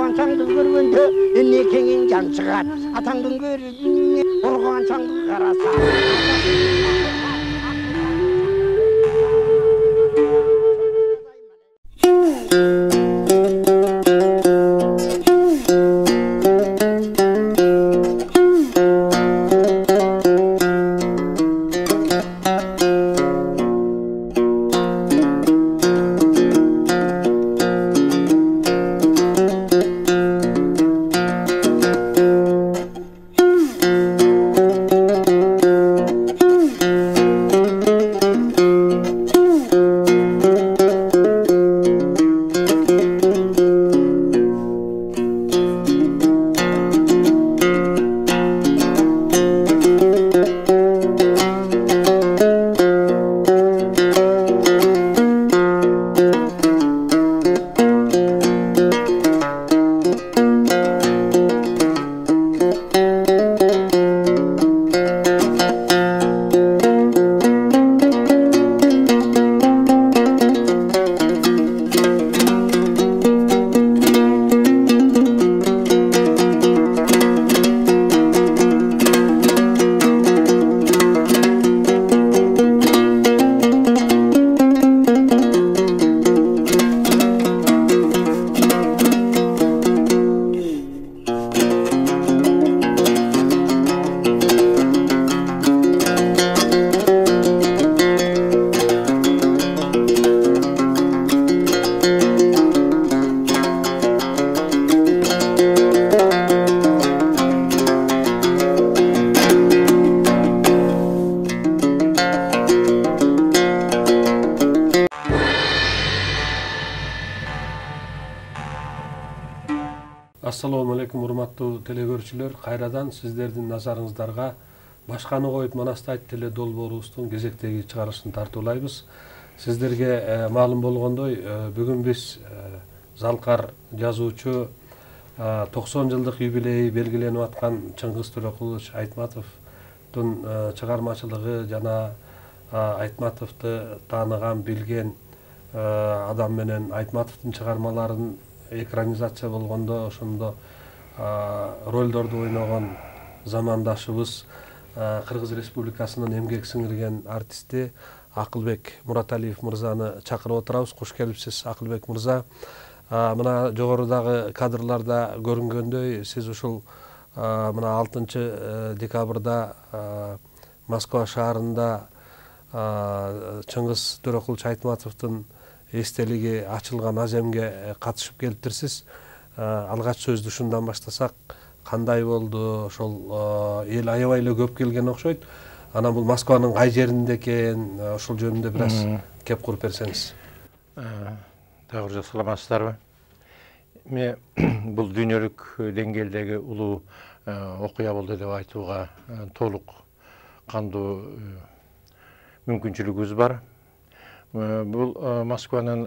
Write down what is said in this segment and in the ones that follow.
Organ çаңды көргенде эне кеңен жан шығар. Атаңдың көріне орған çаңды қараса. Assalamu alaikum урматтуу телекөрүүчүлөр. Кайрадан сиздердин назарыңыздарга башканы коюп Манастайт теле долбоорубуздун кезектеги чыгарылышын тартуулайбыз. Сиздерге маалым болгондой, бүгүн биз Залкар жазуучу 90 жылдык юбилейи белгиленип аткан Чыңгыз Төрөкулович Айтматовдун чыгармачылыгы жана Айтматовду тааныган, билген адам менен Айтматовдун чыгармаларын экранизация болгондо ошондо ролдорду ойногон замандашыбыз Кыргыз Республикасынын эмгек сиңирген артисти Акылбек Мураталиев мырзаны чакырып отурабыз. Кош келипсиз, Акылбек мырза. Мына жогорудагы кадрларда көрүнгөндөй, сиз ушул мына 6 декабрда Москва шаарында Чыңгыз Төрөкулович Айтматовдун эстелиги ачылган аземге катышып келиптирсиз. Алгач сөздү ушундан баштасак, кандай болду? Ошол эл аябай эле көп келген окшойт. Анан бул Москванын кай жеринде экен? Ошол жөнүндө бир аз кеп куруп берсеңиз. Дагы саламатсыздарбы? Мен бул дүйнөлүк деңгээлдеги улуу окуя болду деп айтууга толук кандуу мүмкүнчүлүгүбүз бар. Бул Москванын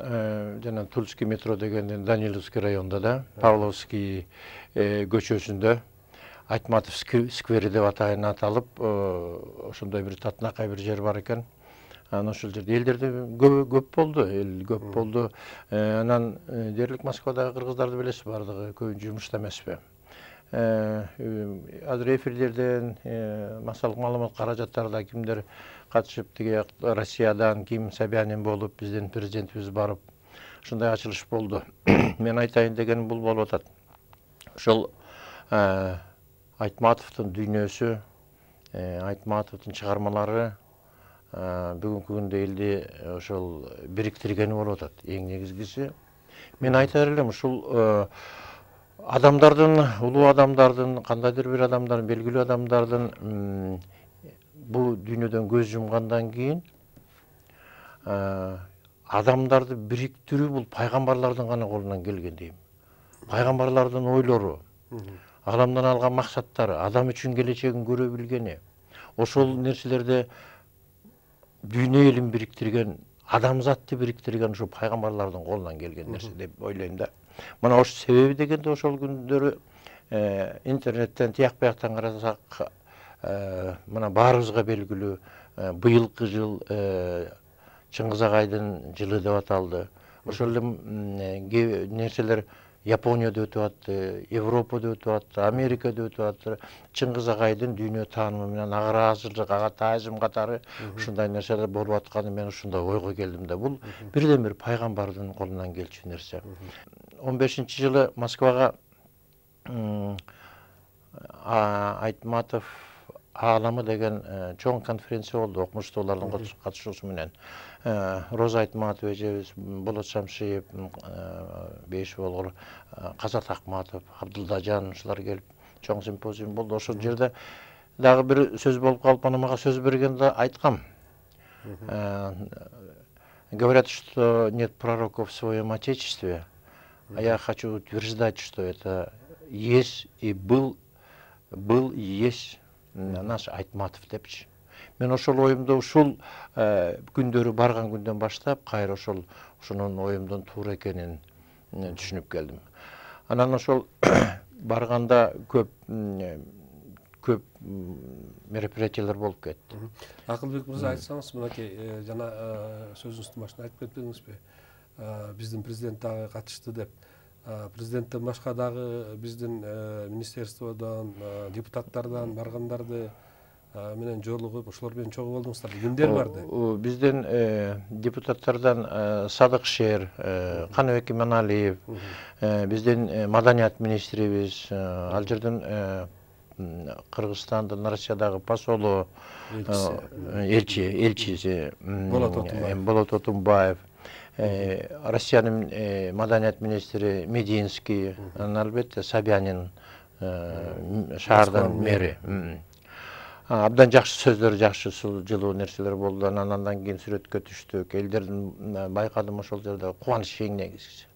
жана Тульский метро дегенден Даниловский районунда да, Павловский көчөсүндө Айтматов сквери деп аталып, ошондой бир татынакай бир жер бар экен. Анан ошол жерде элдерде көп болду, эл көп болду. Анан дээрлик Москвадагы кыргыздарды билесиз, бардыгы көбүнчө жумушта эмеспи. Азыр эфирлерден массалык маалымат каражаттарда кимдер катышып, тиги Россиядан Ким Собянин болуп, биздин президентибиз барып, ушундай ачылыш болду. Мен айтайын дегеним бул болуп атат. Ошол Айтматовдун дүйнөсү, Айтматовдун чыгармалары бүгүнкү күндө элди ошол бириктиргени болуп атат. Эң негизгиси мен айтар элем, ушул адамдардын, улуу адамдардын, кандайдыр бир адамдардын, белгилүү адамдардын бул дүйнөдөн көз жумгандан кийин адамдарды бириктирүү бул пайгамбарлардын гана колунан келген дейм. Пайгамбарлардын ойлору, адамдан алган максаттары, адам үчүн келечегин көрө билгени, ошол нерселерде дүйнө элин бириктирген, адамзатты бириктирген ошо пайгамбарлардын колунан келген нерсе деп ойлойм да. Мына ошол себеби дегенде ошол күндөрү интернеттен тияк бияктан карасак, мына баарыбызга белгилүү быйылкы жыл Чыңгыз агайдын жылы деп аталды. Ошол эле нерселер Японияда өтүп атты, Европада өтүп атты, Америкада өтүп атты. Чыңгыз Агайдын дүйнө таанымы менен агыраазылык, ага таазим катары ушундай нерселер болуп атканы мен ушундай ойго келдим да. Бул бирден бир пайгамбардын колунан келчү нерсе. 15-жылы Москвага Айтматов Ааламы деген чоң конференция болду, окумуштуулардын катышуусу менен. Роза Айтматов эжебиз, Болот Шамшиев, Бейшбол, Казат Акматов, Абдулдажан ушулар келип чоң симпозиум болду. Ошол жерде дагы бир сөз болуп калып, аны мага сөз бергенде айткам. Говорят, что нет пророков в своем отечестве, а я хочу утверждать, что это есть и был и есть наш Айтматов депчи. Мен ошол оюмду ушул күндөрү барган күндөн баштап кайра ошонун оюмдун туура экенин түшүнүп келдим. Анан ошол барганда көп мероприятиялар болуп кетти. Акылбек мырза, айтсаңыз, мынакей жана сөзүңүздүн башында айтып кетпедиңизби? Биздин президент дагы катышты деп. Президенттен башка дагы биздин министерстводон, депутаттардан баргандарды менен жолугуп, ошолор менен чогуу болдуңуздар. Кимдер барды? Биздин депутаттардан Садык Шер, Каныбек Иманалиев, биздин маданият министрибиз, ал жерден Кыргызстандын Россиядагы посолу, элчиси Болот Отунбаев, Россиянын маданият министри Мединский, албетте Собянин, шаардын мэри. Абдан жакшы сөздөр, жакшы жылуу нерселер болду. Андан кийин сүрөткө түштүк. Элдердин байкадым ошол жерде кубаныч эң негизгиси.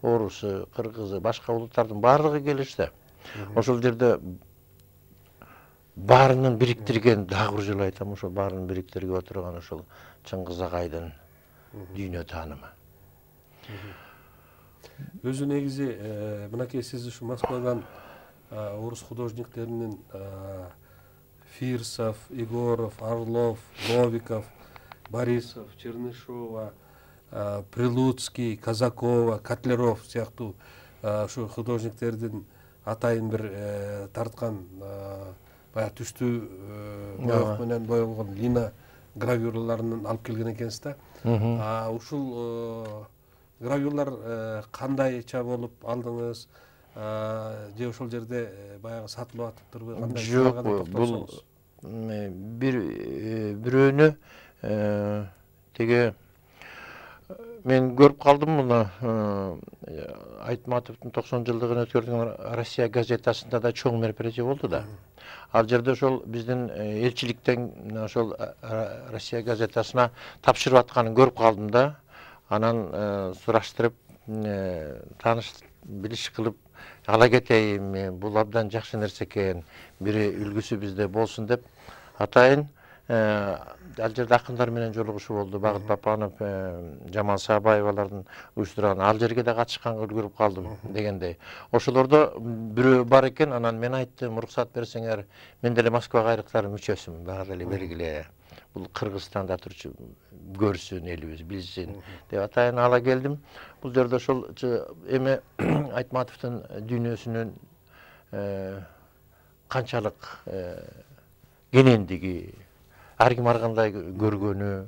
Орусу, кыргызы, башка улуттардын баардыгы келишти. Ошол жерде баарынын бириктирген, дагы бир жолу айтам, ошол баарынын бириктирип отурган ошол Чыңгыз Агайдын дүйнө таанымы. Өзү негизи мынакей сиз ушу Москвадан орус художниктеринин Фирсов, Егоров, Орлов, Новиков, Борисов, Чернышова, Прилуцкий, Казакова, Котляров сыяктуу ушу художниктердин атайын бир тарткан баягы түштүү боёк менен боелгон лина гравюраларын алып келген экенсиз да. Ушул гравюралар кандайча болуп алдыңыз? Же ошол жерде баягы сатылып атыптырбы? Кандай? Жок, бул бирөөнү теге мен көрүп калдым муну. Айтматовдун 90-жылдыгын өткөргөн Россия газетасында да чоң мероприятие болду да. Ал жерде ошол биздин элчиликтен ошол Россия газетасына тапшырып атканын көрүп калдым да. Анан сураштырып, тааныш билиш кылып ала кетейин, бул абдан жакшы нерсе экен, бири үлгүсү бизде болсун деп атайын ал жерде акындар менен жолугушуу болду. Багыт Папанов, Жамал Саабаевалардын уюштурган, ал жерге да катышканга үлгүрүп калдым дегендей. Ошолордо бирөө бар экен. Анан мен айттым, уруксат берсеңер, мен деле Москва кайрыктарынын мүчөсүмүн, бага деле бергиле. Бул Кыргызстанда турчу, көрсүн элибиз, билсин деп атайын ала келдим. Бул жерде ошол эме Айтматовдун дүйнөсүнүн канчалык кенендиги, ар ким ар кандай көргөнү,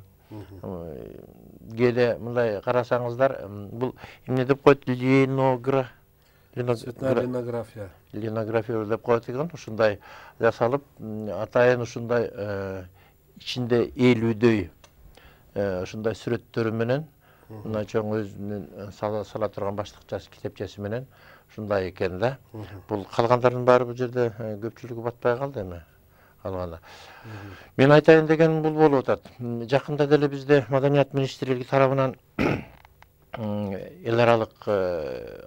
кээде мындай карасаңыздар, бул эмне деп коет, линография деп коет экен. Ушундай жасалып, атайын ушундай ичинде элүүдөй ушундай сүрөттөрү менен, мына чоң өзүнүн сала турган баштыкчасы, китепчеси менен ушундай экен да. Бул калгандардын баары бул жерде көпчүлүгү батпай калды эми. Алганда. Мен айтайын деген бул болуп атат. Жакында деле бизде маданият министрлиги тарабынан эл аралык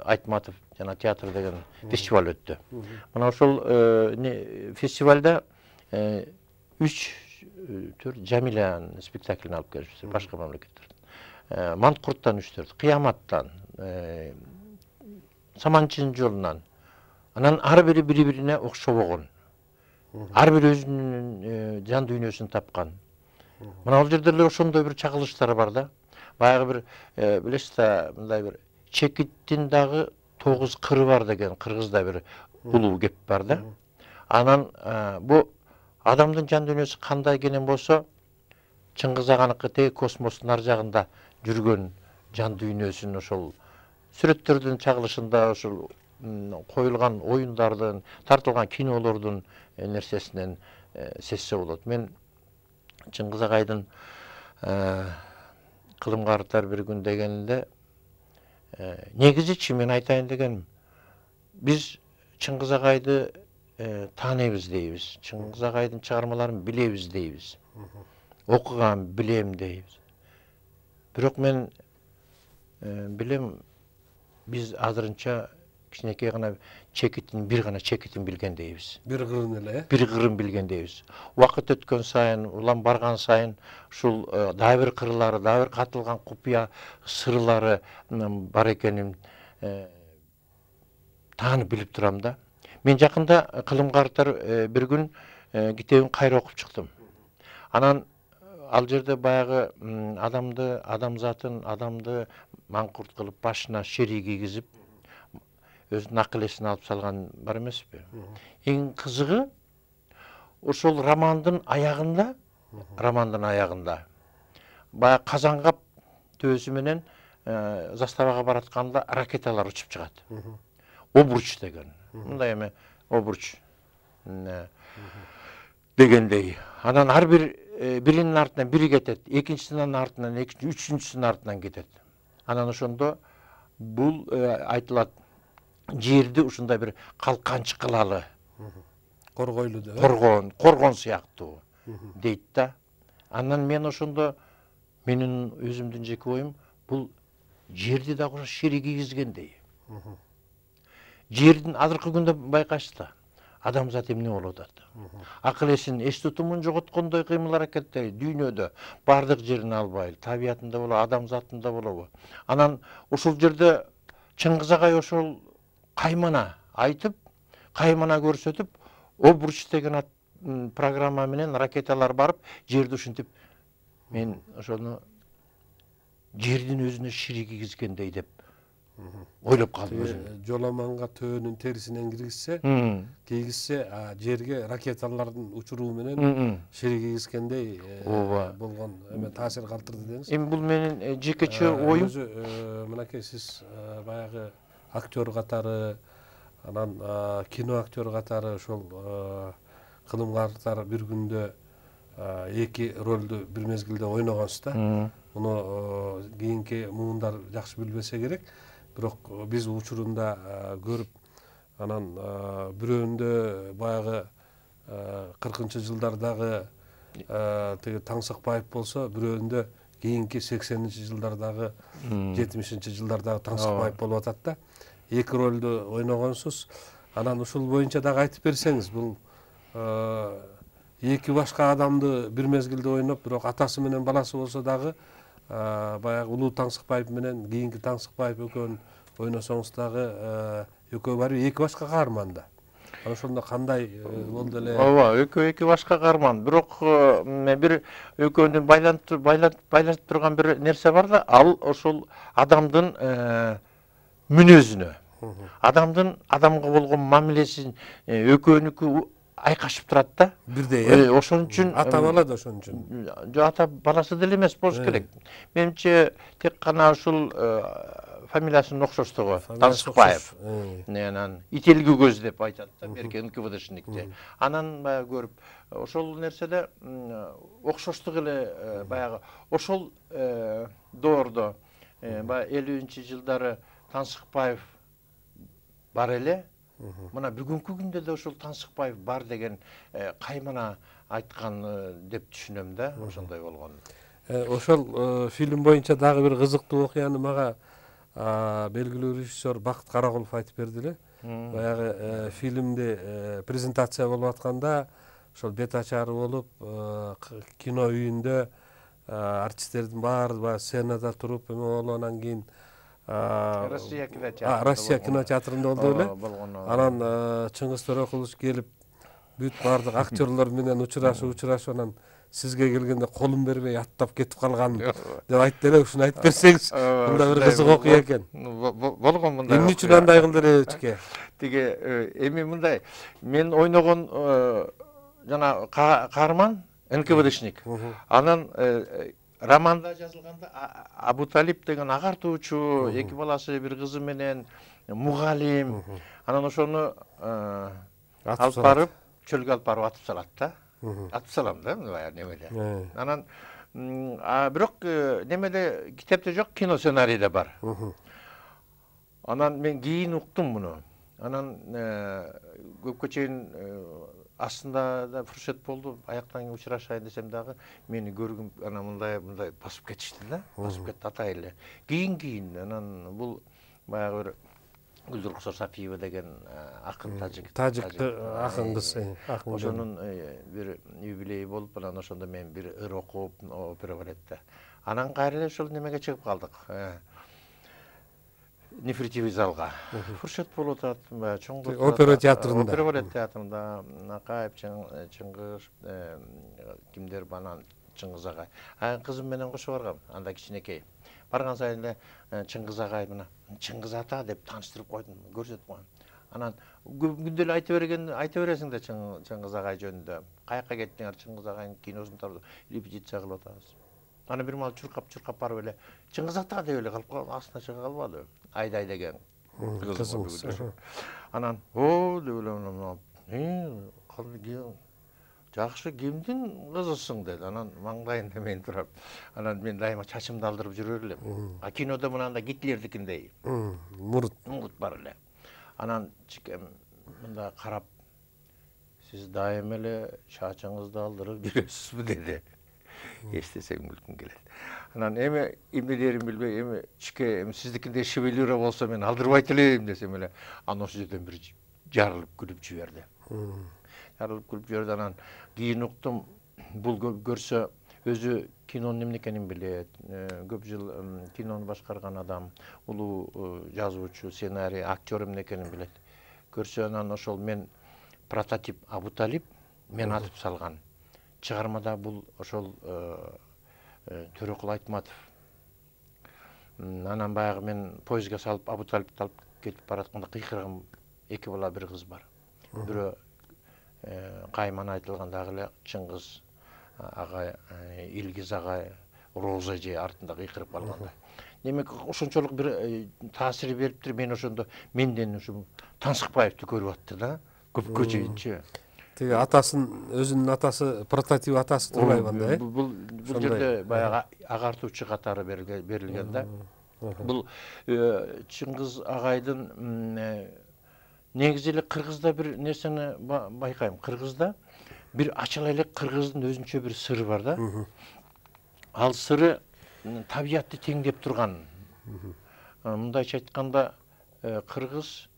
Айтматов жана театр деген фестиваль өттү. Мына ошол фестивалда 3 төр Жамилян спектаклин алып келишти башка мамлекеттерден. Манткурттан 3 төр, Кыяматтан, Саманчынын жолунан. Анан ар бири бири-бирине окшобогон. Ар бири өзүнүн жан дүйнөсүн тапкан. Мына ал жерде эле ошондой бир чагылыштар бар да. Баягы бир билесиз да, мындай бир чекиттин дагы 9 кыры бар деген кыргызда бир улуу кеп бар да. Анан бу адамдын жан дүйнөсү кандай экенин болсо, Чыңгыз аганыкы тээ космостун ар жагында жүргөн жан дүйнөсүн ошол сүрөттөрдүн чагылышында, ошол коюлган оюндардын, тартылган кинолордун нерсесинен сезсе болот. Мен Чыңгыз агайдын кылымга артар бир күн дегенде негизичи мен айтайын дегеним, биз Чыңгыз агайды тааныйбыз дейбиз. Чыңгыз агайдын чыгармаларын билебиз дейбиз. Окуган, билем дейбиз. Бирок мен билем, биз азырынча кичинекей гана чекитин, бир гана чекитин билген дейбиз. Бир кырын эле, Бир кырын билген дейбиз. Убакыт өткөн сайын, улам барган сайын ушул дагы бир кырлары, дагы бир катылган купуя сырлары бар экенин таанып билип турам да. Мен жакында кылымга артар бир күн китебин кайра окуп чыктым. Анан ал жерде баягы адамды маңкурт кылып, башына шери кийгизип, өзүнүн акыл-эсин алып салган бар эмеспи? Эң кызыгы ошол романдын аягында, баягы Казангап төбөсү менен заставага баратканда ракеталар учуп чыгат. Обруч деген. Мындай эме обруч дегендей. Анан ар бир биринин артынан бири кетет, экинчисинин артынан экинчи, үчүнчүсүнүн артынан кетет. Анан ошондо бул айтылат, жерди ушундай бир калканчы кылалы, коргойлу деп. Коргон сыяктуу дейт да. Анан мен ошондо менин өзүмдүн жеке оюм, бул жерди дагы шери кийгизгендей. Жердин азыркы күндө байкашты. Адамзат эмне болуп атат? Акыл-эсин, эс тутумун жоготкондой кыймыл аракеттери дүйнөдө бардык жерин албай, табиятында болобу, адамзатында болобу. Анан ошол жерде Чыңгыз агай ошол каймана айтып, каймана көрсөтүп, обруч деген программа менен ракеталар барып, жерди ушинтип, мен ошону жердин өзүнө шири кийгизгендей деп ойлоп калдым өзүм. Жоламанга төөнүн терисинен кийгизсе, жерге ракеталардын учуруу менен шири кийгизгендей болгон эме таасир калтырды деңиз. Эми бул менин жекече оюм. Өзү мынакей сиз баягы актер катары, анан кино актер катары ошол кылымга артар бир күндө эки ролду бир мезгилде ойногонсуз да. Муну кийинки муундар жакшы билбесе керек. Бирок биз учурунда көрүп, анан бирөөндө баягы 40-жылдардагы тиги Таңсыкбаев болсо, бирөөндө кийинки 80-жылдардагы, 70-жылдардагы Таңсыкбаев болуп атат да. Эки ролду ойногонсуз. Анан ушул боюнча дагы айтып берсеңиз, бул эки башка адамды бир мезгилде ойноп, бирок атасы менен баласы болсо дагы баягы улуу Таңсыкбаев менен кийинки Таңсыкбаев экөөнүн ойносоңуз дагы экөө бар эки башка каарман да. Ошондо кандай болду эле? Ооба, эки башка каарман. Бирок бир экөөнүн байланып турган бир нерсе бар да, ал ошол адамдын мүнөзүнө, адамдын адамга болгон мамилесин экөөнүкү айкашып турат да. Бирдей. Ошон үчүн ата бала да ошон үчүн. Ата баласы деле эмес болуш керек. Менимче тек гана ушул фамилиясынын окшоштугу, Таңсыкбаев. Анан ителги көз деп айтат да, меркен НКВДшникте. Анан баягы көрүп, ошол нерседе окшоштук эле баягы ошол доордо баягы 50-жылдары Таңсыкбаев бар эле. Мына бүгүнкү күндө да ошол Таңсыкбаев бар деген каймана айткан деп түшүнөм да, ошондой болгон. Ошол фильм боюнча дагы бир кызыктуу окуяны мага белгилүү режиссер Бакыт Каракулов айтып берди эле. Баягы фильмде презентация болуп атканда, ошол бет ачары болуп, кино үйүндө артисттердин баары сценада туруп, эме болуп, анан кийин Россия кинотеатрында болду эле. Анан Чыңгыз Төрөкулович келип бүт бардык актерлор менен учурашып анан сизге келгенде колун бербей аттап кетип калган деп айтты эле, ушуну айтып берсеңиз. Мында бир кызык окуя экен. Болгон мындай. Эмне үчүн андай кылды эле Чике? Тиги эми мындай, мен ойногон жана каарман НКВДшник. Анан романда жазылганда Абуталип деген агартуучу, эки баласы, бир кызы менен мугалим. Анан ошону алып барып, чөлгө алып барып атып салат да. Атып салам да, мындай немеде. Анан бирок немеде китепте жок, кино сценарийде бар. Анан мен кийин уктум муну. Анан көпкө чейин астында да фуршет болду. Аяктан кийин учурашайын десем дагы мени көргүм, анан мындай басып кетишти да. Басып кетти атай эле. Кийин анан бул баягы бир Гүлдүр Кусар Сапиева деген акын тажик акын кыз. Ошонун бир юбилейи болуп, анан ошондо мен бир ыр окуп, опера балетте. Анан кайра эле ошол немеге чыгып калдык. Нефритивый залга. Фуршет болуп атат, чоң опера театрында. Опера балет театрында Накаев, Чыңгыз, кимдер банан Чыңгыз агай. Кызым менен кошо баргам, анда кичинекей. Барган сайын эле Чыңгыз агай мына Чыңгыз ата деп тааныштырып койдум, көрсөтүп койдум. Анан күндө эле айта бересиң да Чыңгыз агай жөнүндө. Каяка кеттиңер, Чыңгыз агайдын киносун турду репетиция кылып атабыз. Аны бир мал чуркап барып эле Чыңгыз ата деп эле калып астына чыга калбады. Айдай деген кызым. Анан деп эле жакшы кимдин кызысың деди. Анан маңдайында мен турап. Анан мен дайыма чачымды алдырып жүрөр элем. Кинодо мынандай Гитлердикиндей. Мурут бар эле. Анан Чикем мында карап, сиз дайыма эле чачыңызды алдырып жүрөсүзбү деди. Эстесең күлкүм келет. Анан эми эмнелерин билбей, эми Чике сиздикиндей шевелюра болсо мен алдырбайт элем десем эле, анан ошол жерден бир жарылып күлүп жиберди. Анан кийин уктум, бул көрсө өзү кинонун эмне экенин билет. Көп жыл кинону башкарган адам, улуу жазуучу, сценарий, актер эмне экенин билет. Көрсө анан ошол мен прототип Абуталип мен атып салган. Чыгармада бул ошол Төрөкул Айтматов. Анан баягы мен поездга салып Абуталипти алып кетип баратканда кыйкырган эки бала, бир кыз бар. Бирөө кайман айтылган дагы эле Чыңгыз агай, Илгиз агай, Роза эже артында кыйкырып калганда. Демек ошончолук бир таасир бериптир. Мен ошондо менден ушу Тансыкбаевди көрүп атты да, көпкө чейинчи. Тиги атасын, өзүнүн атасы, прототип атасы турбайбы анда, Бул жерде баягы агартуучу катары берилген да. Бул Чыңгыз агайдын негизи эле кыргызда бир нерсени байкайм. Кыргызда бир ачыла элек кыргыздын өзүнчө бир сыры бар да. Ал сыры табиятты теңдеп турган. Мындайча айтканда, кыргыз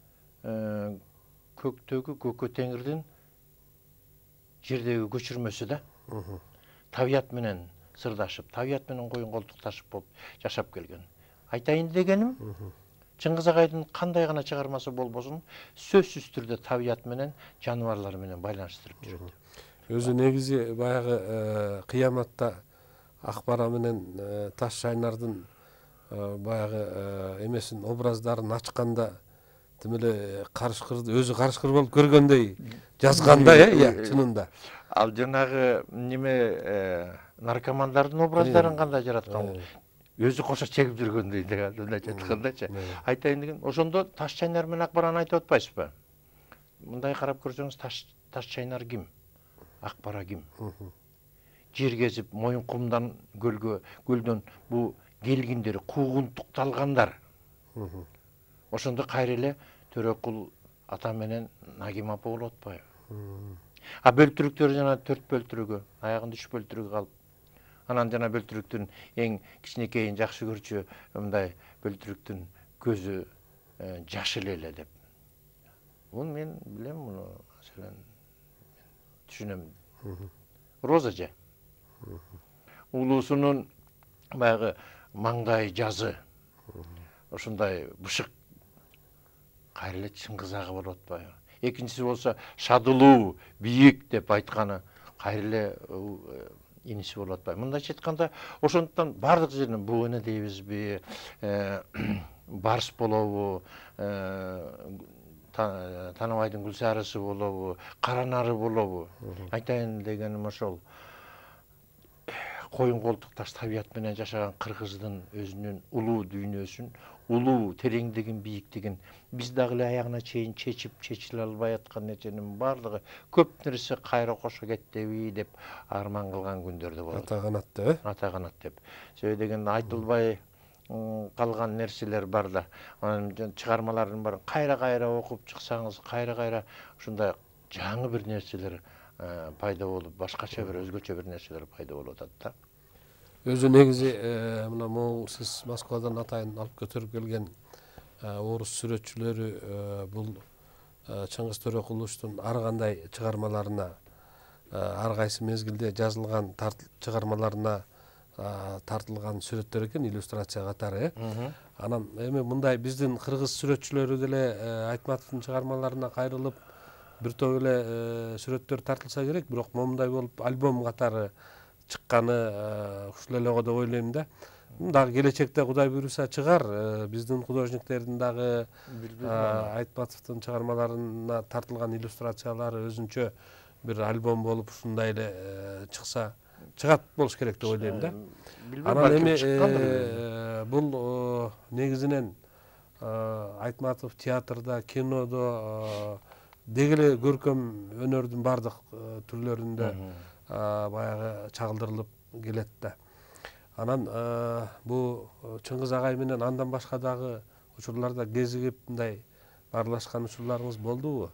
көктөгү көкө теңирдин жердеги көчүрмөсү да. Табият менен сырдашып, табият менен коюн колтукташып болуп жашап келген. Айтайын дегеним, Чыңгыз агайдын кандай гана чыгармасы болбосун, сөзсүз түрдө табият менен, жаныбарлар менен байланыштырып жүрөт. Өзү негизи баягы кыяматта Акбара менен Таш Шайнардын баягы эмесин, образдарын ачканда тим эле карышкырды, өзү карышкыр болуп көргөндөй жазганда, чынында. Ал жанагы неме наркомандардын образдарын кандай жараткан? Өзү кошо чегип жүргөндөй деген, мындайча айткандачы. Айтайын деген, ошондо Таш Шайнар менен Акбараны айтып атпайсызбы? Мындай карап көрсөңүз, Таш Шайнар ким? Акбара ким? Жер кезип, Моюнкумдан көлдөн бу келгиндер, куугунтукталгандар. Ошондо кайра эле Төрөкул ата менен Нагим апа болуп атпайбы? Бөлтүрүктөр жана 4 бөлтүрүгү, аягында 3 бөлтүрүгү калып. Анан жана бөлтүрүктүн эң кичинекейин жакшы көрчү, мындай бөлтүрүктүн көзү жашыл эле деп. Бул мен билем, муну маселен түшүнөм. Роза эже. Улуусунун баягы маңдай жазы. Ошондой бышык кайра эле Чыңгыз ага болуп атпайбы? экинчиси болсо шадылуу, бийик деп айтканы кайра эле иниси болуп атпайбы. Мындайча айтканда, ошондуктан бардык жеринен буыны дейбизби, барс болобу, Танабайдын Гүлсарысы болобу, Каранары болобу. Айтайын дегеним ошол. Коюн колтукташ табият менен жашаган кыргыздын өзүнүн улуу дүйнөсүн, улуу тереңдигин, бийиктигин биз дагы эле аягына чейин чечиле албай аткан нерсенин бардыгы көп нерсе кайра кошо кетеби деп арман кылган күндөрдө болот. Ата канатты, Ата канат деп. Себеби деген айтылбай калган нерселер бар да. Анын чыгармаларын бар. Кайра окуп чыксаңыз, кайра ушундай жаңы бир нерселер пайда болуп, башкача бир өзгөчө бир нерселер пайда болуп атат да. Өзү негизи мына могу сиз Москвадан атайын алып көтөрүп келген орус сүрөтчүлөрү бул Чыңгыз Төрөкуловдун ар кандай чыгармаларына, ар кайсы мезгилде жазылган чыгармаларына тартылган сүрөттөр экен, иллюстрация катары. Анан эми мындай биздин кыргыз сүрөтчүлөрү деле Айтматовдун чыгармаларына кайрылып бир топ эле сүрөттөр тартылса керек, бирок момундай болуп альбом катары чыкканы ушул эле го деп ойлойм да. Дагы келечекте Кудай буйруса чыгар, биздин художниктердин дагы Айтматовдун чыгармаларына тартылган иллюстрациялары өзүнчө бир альбом болуп ушундай эле чыкса чыгат болуш керек деп ойлойм да. Анан эми бул негизинен Айтматов театрда, кинодо деги эле көркөм өнөрдүн бардык түрлөрүндө баягы чагылдырылып келет да. Анан бул Чыңгыз агай менен андан башка дагы учурларда кезигип мындай баарлашкан учурларыңыз болдубу?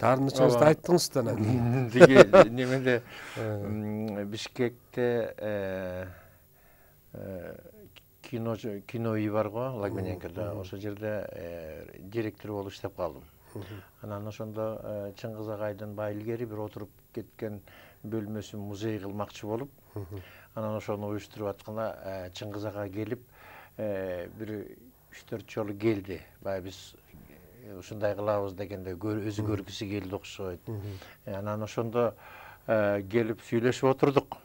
Таарынычыңызды айттыңыз да анан. Тиги немеде Бишкекте кино үйү бар го, Лагмененкеде. Ошол жерде директор болуп иштеп калдым. Анан ошондо Чыңгыз агайдын баягы илгери бир отуруп кеткен бөлмөсүн музей кылмакчы болуп, анан ошону уюштуруп атканда Чыңгыз ага келип бир 3-4 жолу келди. Баягы биз ушундай кылабыз дегенде өзү көргүсү келди окшойт. Анан ошондо келип сүйлөшүп отурдук.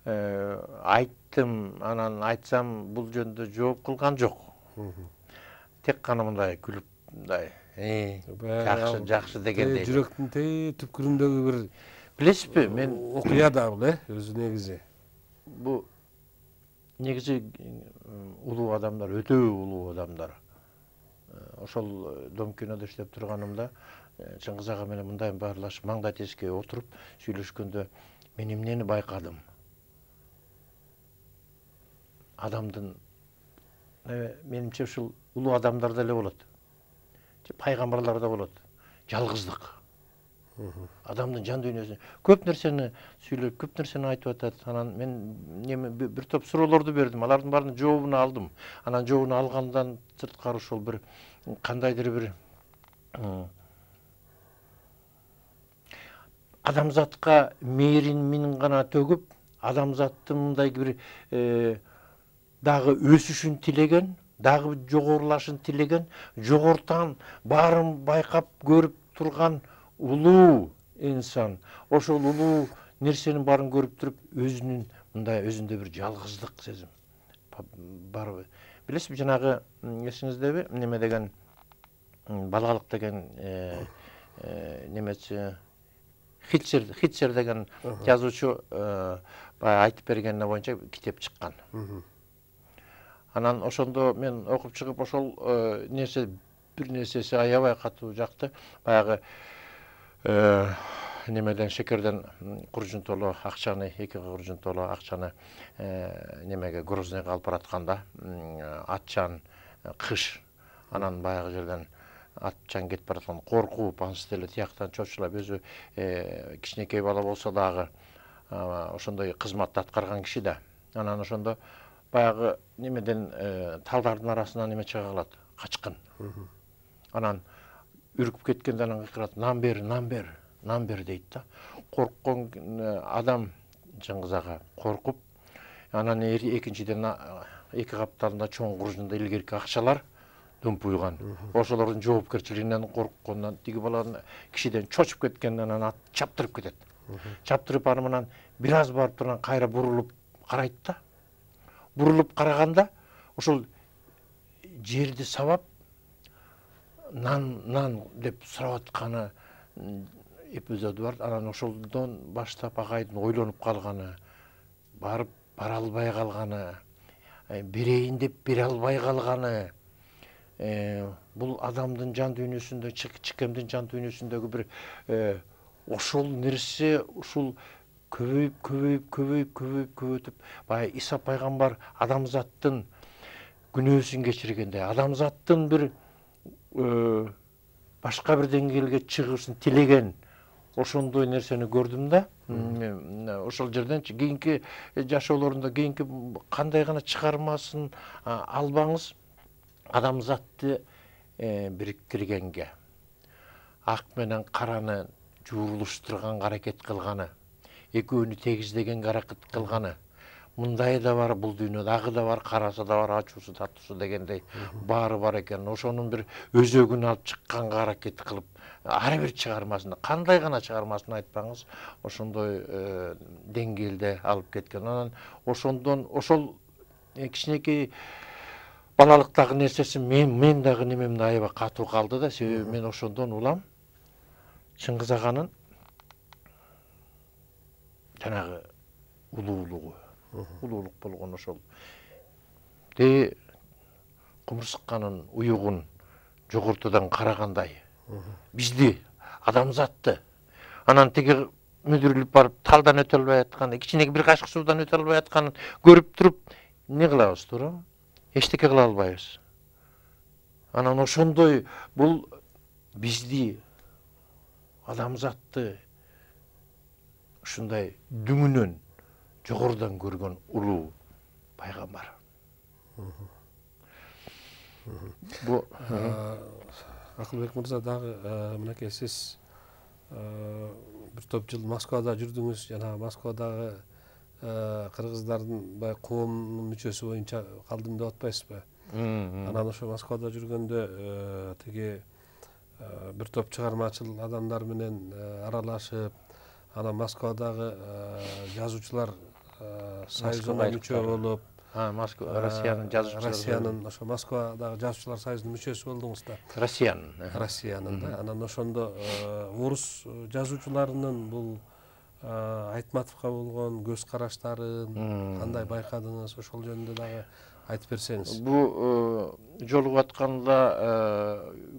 Айттым, анан айтсам бул жөнүндө жооп кылган жок. Тек кана мындай күлүп, мындай жакшы дегендей. Жүрөктүн түпкүрүндөгү бир билесизби, мен окуя да бул өзү негизи. Бу негизи улуу адамдар, өтө улуу адамдар. Ошол Дом кинодо иштеп турганымда Чыңгыз ага менен мындай баарлашып, маңдай тескей отуруп сүйлөшкөндө мен эмнени байкадым? Адамдын менимче ушул улуу адамдарда эле болот. Пайгамбарларда болот. Жалгыздык. Адамдын жан дүйнөсүн көп нерсени сүйлөп, көп нерсени айтып атат. Анан мен бир топ суроолорду бердим. Алардын баарынын жообун алдым. Анан жообун алгандан сырткары ошол бир кандайдыр бир адамзатка мээрин гана төгүп, адамзаттын мындай бир дагы өсүшүн тилеген, дагы жогорулашын тилеген, жогортан баарын байкап көрүп турган улуу инсан. Ошол улуу нерсенин баарын көрүп туруп, өзүнүн мындай өзүндө бир жалгыздык сезим бар. Билесизби, жанагы эсиңиздеби, неме деген балалык деген немечи Хитчер деген жазуучу баягы айтып бергенине боюнча китеп чыккан. Анан ошондо мен окуп чыгып, ошол бир нерсеси аябай катуу жакты. Баягы немеден шекерден куржун толо акчаны, 2 куржун толо акчаны немеге Грознойго алып баратканда, атчан кыш, анан баягы жерден атчан кетип бараткан, коркуп, анысы деле тияктан чочулап, өзү кичинекей бала болсо дагы ошондой кызматты аткарган киши да. Анан ошондо баягы немеден талдардын арасынан неме чыга калат, качкын. Анан үркүп кеткенде анан кыйкырат, нан бер дейт да. Корккон адам Чыңгыз ага коркуп, анан экинчиден 2 капталында чоң куржунда илгерки акчалар дүмпуйган. Ошолордун жоопкерчилигинен корккондон тиги баланын кишиден чочуп кеткенден анан чаптырып кетет. Чаптырып аны менен бир аз барып турган кайра бурулуп карайт да. Бурулуп караганда ошол жерди сабап нан деп сурап атканы эпизоду бар. Анан ошолдон баштап агайдын ойлонуп калганы, барып бара албай калганы, берейин деп бере албай калганы, бул адамдын жан дүйнөсүндө, чикемдин жан дүйнөсүндөгү бир ошол нерсе ушул көбөйүп баягы Иса пайгамбар адамзаттын күнөөсүн кечиргенде, адамзаттын бир башка бир деңгээлге чыгышын тилеген ошондой нерсени көрдүм да. Ошол жерденчи кийинки жашоолорунда кийинки кандай гана чыгармасын албаңыз, адамзатты бириктиргенге, ак менен караны жуурулуштурганга аракет кылганы, экөөнү тегиздегенге аракет кылганы, мындай да бар бул дүйнөдө, агы да бар, карасы да бар, ачуусу татуусу дегендей баары бар экен. Ошонун бир өзөгүн алып чыкканга аракет кылып, ар бир чыгармасында, кандай гана чыгармасын айтпаңыз, ошондой деңгээлде алып кеткен. Анан ошондон ошол кичинекей балалыктагы нерсеси мен дагы немемде аябай катуу калды да. Себеби мен ошондон улам Чыңгыз аганын жанагы улуулугу, улуулук болгон ошол кумурсканын уюгун жогортудан карагандай бизди, адамзатты, анан тиги мүдүрүлүп барып талдан өтө албай аткан, кичинекей бир кашык суудан өтө албай атканын көрүп туруп эмне кылабыз, туура? Эчтеке кыла албайбыз. Анан ошондой бул бизди, адамзатты ушундай дүңүнөн жогорудан көргөн улуу пайгамбар. Бу Акылбек мырза дагы мынакей сиз бир топ жыл Москвада жүрдүңүз, жана Москвадагы кыргыздардын баягы коомунун мүчөсү боюнча калдым деп атпайсызбы? Анан ошо Москвада жүргөндө тиги бир топ чыгармачыл адамдар менен аралашып, анан Москвадагы жазуучулар союзуна мүчө болуп, Россиянын жазуучулары, Россиянын ошо Москвадагы жазуучулар союзунун мүчөсү болдуңуз да. Россиянын да. Анан ошондо орус жазуучуларынын бул Айтматовго болгон көз караштарын кандай байкадыңыз, ошол жөнүндө дагы айтып берсеңиз. Бу жолугуп атканда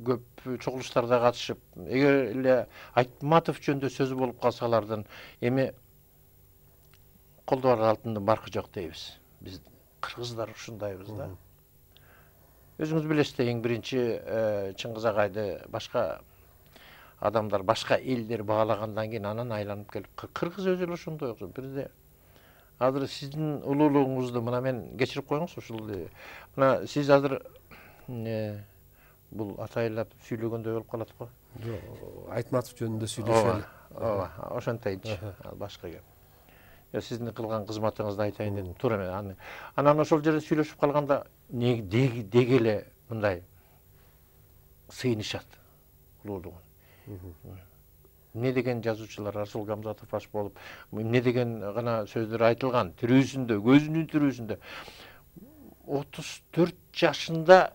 көп чогулуштарда катышып, эгер эле Айтматов жөнүндө сөз болуп калса алардын эми колдо бар алтындын баркы жок дейбиз. Биз кыргыздар ушундайбыз да. Өзүңүз билесиз, эң биринчи Чыңгыз агайды башка адамдар, башка элдер баалагандан кийин анан айланып келип, кыргыз өзү эле ошондой окшойт. Бирде азыр сиздин улуулугуңузду мына мен кечирип коюңуз, ушул мына сиз азыр бул атайлап сүйлөгөндөй болуп калат го. Жок, Айтматов жөнүндө сүйлөшөлү. Ооба, ошентейинчи, ал башка кеп. Сиздин кылган кызматыңызды айтайын дедим. Туура мен. Анан ошол жерде сүйлөшүп калганда деги эле мындай сыйынышат улуулугун. Эмне деген жазуучулар, Расул Гамзатов баш болуп, эмне деген гана сөздөр айтылган, тирүүсүндө, көзүнүн тирүүсүндө 34 жашында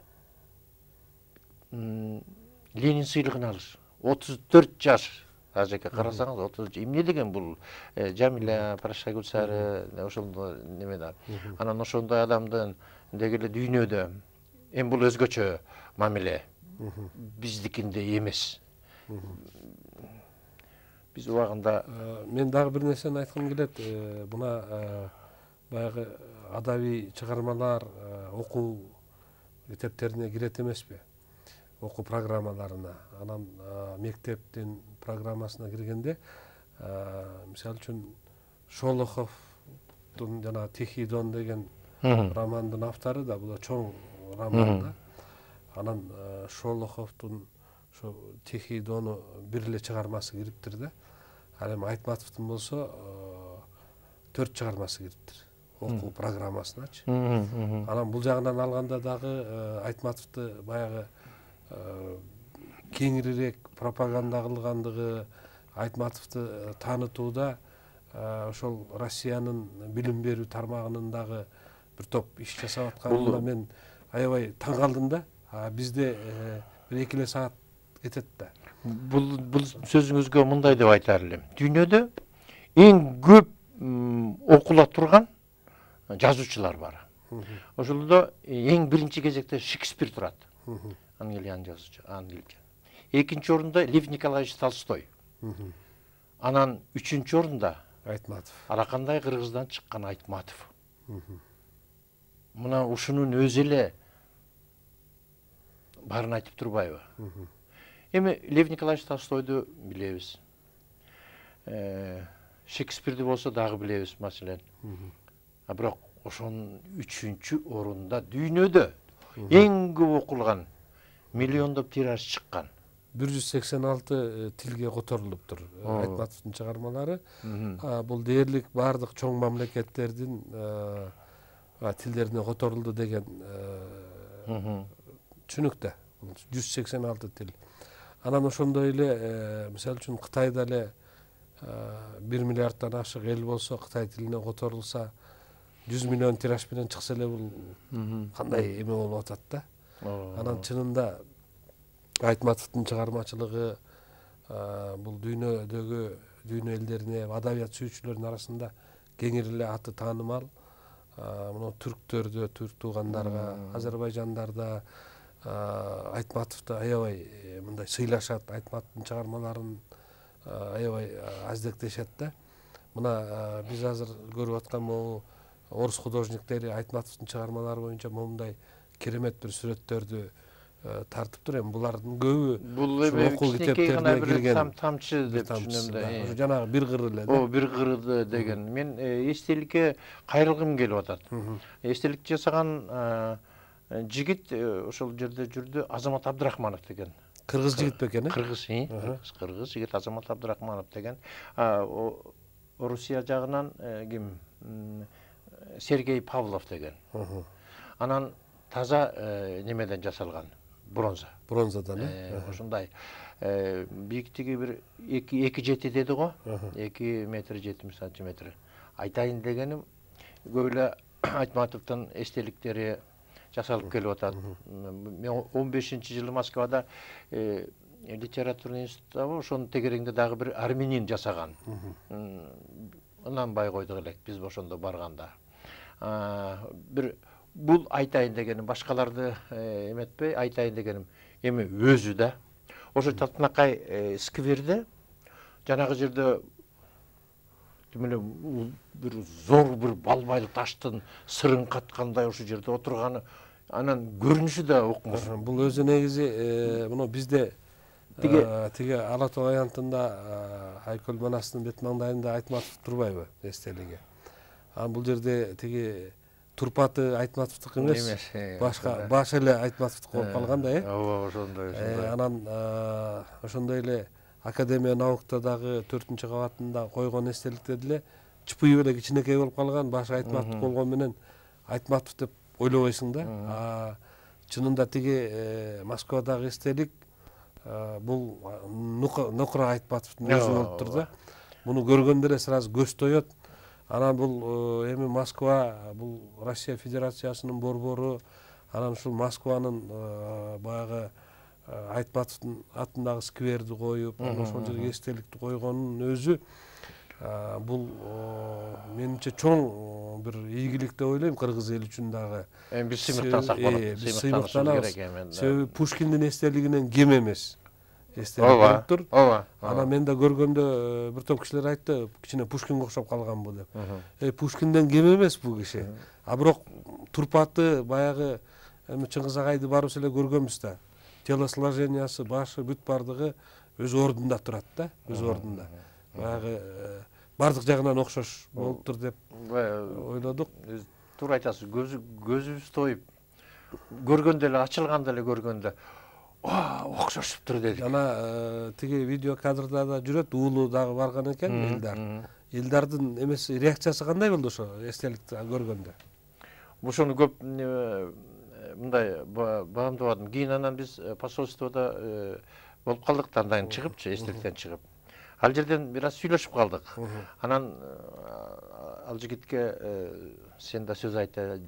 Ленин сыйлыгын алыш. 34 жаш. Ажеке карасаңыз, 30 эмне деген бул Жамиля Парашагүлсары ошол немеде. Анан ошондой адамдын деги эле дүйнөдө эми бул өзгөчө мамиле. Биздикинде эмес. Биз убагында мен дагы бир нерсени айткым келет. Мына баягы адабий чыгармалар окуу мектептерине кирет эмеспи? Окуу программаларына. Анан мектептин программасына киргенде, мисалы үчүн Шолоховдун жана Тихий Дон деген романдын автору да, бул чоң роман да. Анан Шолоховдун ошо Тихий Дону бир эле чыгармасы кириптир да. Ал эми Айтматовдун болсо 4 чыгармасы кириптир. окуу программасыначы. Анан бул жагынан алганда дагы Айтматовду баягы кеңирирээк пропаганда кылгандыгы, Айтматовду таанытууда ошол Россиянын билим берүү тармагынын дагы бир топ иш жасап атканына мен аябай таң калдым да. Бизде бир 2 саат кетет да. Бул сөзүңүзгө мындай деп айтар элем. Дүйнөдө эң көп окула турган жазуучулар бар. Ошолдо эң биринчи кезекте Шекспир турат. Англиан жазуучу, англиче. Экинчи орунда Лев Николаевич Толстой. Анан үчүнчү орунда Айтматов. Аракандай Кыргыздан чыккан Айтматов. Мына ушунун өзү эле барын айтып турбайбы? Эми Лев Николаевич Толстойду билебиз. Шекспирди болсо дагы билебиз маселен. Бирок ошонун үчүнчү орунда дүйнөдө эң көп окулган, миллиондоп тираж чыккан 186 тилге которулуптур Айтматовдун чыгармалары. Бул дээрлик бардык чоң мамлекеттердин тилдерине которулду деген түшүнүктө. 186 тил. Анан ошондой эле, мисалы үчүн Кытайда эле 1 миллиардтан ашык эл болсо, Кытай тилине которулса, 100 миллион тираж менен чыкса эле бул кандай эме болуп атат да. Анан чынында Айтматовдун чыгармачылыгы бул дүйнө элдерине, адабият сүйүүчүлөрдүн арасында кеңири эле аты таанымал. Мына түрктөрдө, түрк туугандарга, азербайжандарда Айтматовду аябай мындай сыйлашат, Айтматовдун чыгармаларын аябай аздектешет да. Мына биз азыр көрүп аткан могу орус художниктери Айтматовдун чыгармалары боюнча момундай керемет бир сүрөттөрдү тартыптыр. Эми булардын көбү бул окуу китептерине кирген тамчы деп түшүнөм да. Ошо жанагы бир кыр эле да. Бир кыр деген. Мен эстеликке кайрылгым келип атат. Эстелик жасаган жигит ошол жерде жүрдү, Азамат Абдрахманов деген. Кыргыз жигит бекен, Кыргыз жигит Азамат Абдрахманов деген. Русия жагынан ким? Сергей Павлов деген. Анан таза немеден жасалган, бронзадан. Ошондой бийиктиги бир 2,7 деди го, 2 метр 70 сантиметр. Айтайын дегеним, көп эле Айтматовдун эстеликтери жасалып келип атат. Мен 15-жылы Москвада литературный институтта, ошонун тегерегинде дагы бир армянин жасаган. Анан бай койдук элек биз ошондо барганда. Бир бул айтайын дегеним, башкаларды эметпей айтайын дегеним, эми өзү да. Ошо Татынакай скверде, жанагы жерде бир зор бир балбайлы таштын сырын каткандай ошо жерде отурганы, анан көрүнүшү да окмуш. Бул өзү негизи мына бизде тиги Ала Тоо аянтында Айкөл Манастын бет маңдайында Айтматов турбайбы эстелиги. Бул жерде тиги Турпаты Айтматовдук эмес, башка баш эле Айтматовдук болуп калган да, Ооба, ошондой. Анан ошондой эле Академия наукта дагы 4-чү кабатында койгон эстеликте деле чыпыйып эле кичинекей болуп калган, башы Айтматов болгон менен Айтматов деп ойлобойсуң да. Чынында тиги Москвадагы эстелик бул Нукура Айтматовдун өзү болуптур да. Муну көргөндө эле сразу көз тоет. Анан бул эми Москва, бул Россия Федерациясынын борбору, анан ушул Москванын баягы Айтматовдун атындагы скверди коюп, ошол жерге эстеликти койгонун өзү бул менимче чоң бир ийгилик деп ойлойм кыргыз эли үчүн дагы. Биз сыймыктансак болот. Сыймыктанабыз. Себеби Пушкиндин эстелигинен кем эмес. Эстелик болуптур. Анан мен да көргөндө бир топ кишилер айтты, кичине Пушкинге окшоп калган бу деп. Пушкинден кем эмес бул киши. Бирок Турпаты баягы Чыңгыз Агайды барып эле көргөнбүз да. Телосложениясы, башы, бүт бардыгы өз ордунда турат да, өз ордунда. Баягы бардык жагынан окшош болуптур деп ойлодук. Туура айтасыз, көзүбүз тоюп көргөндө эле, ачылганда эле көргөндө окшошуптур дедик. Жана тиги видео кадрда да жүрөт, уулу дагы барган экен, Элдар. элдардын эмеси реакциясы кандай болду ошо эстеликти көргөндө? Ошону көп мындай баамдабадым. Кийин анан биз посольстводо болуп калдык да, андан чыгыпчы, эстеликтен чыгып. Ал жерден бир аз сүйлөшүп калдык. Анан ал жигитке сен да сөз айта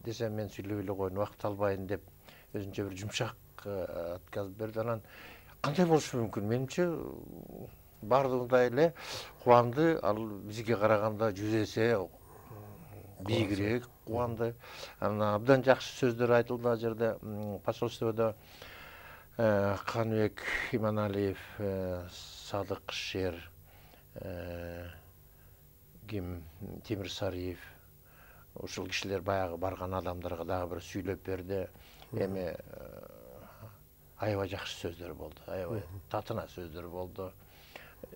десем мен сүйлөбөй эле коеюн, убакыт албайын деп өзүнчө бир жумшак отказ берди. Анан кандай болушу мүмкүн? Менимче баардыгындай эле кубанды. Ал бизге караганда 100 эсе бийигирээк кубанды. Анан абдан жакшы сөздөр айтылды ал жерде. Посольстводо Каныбек Иманалиев, Садык Шер, Темир Сариев, ушул кишилер баягы барган адамдарга дагы бир сүйлөп берди. Эми аябай жакшы сөздөр болду, аябай татына сөздөр болду.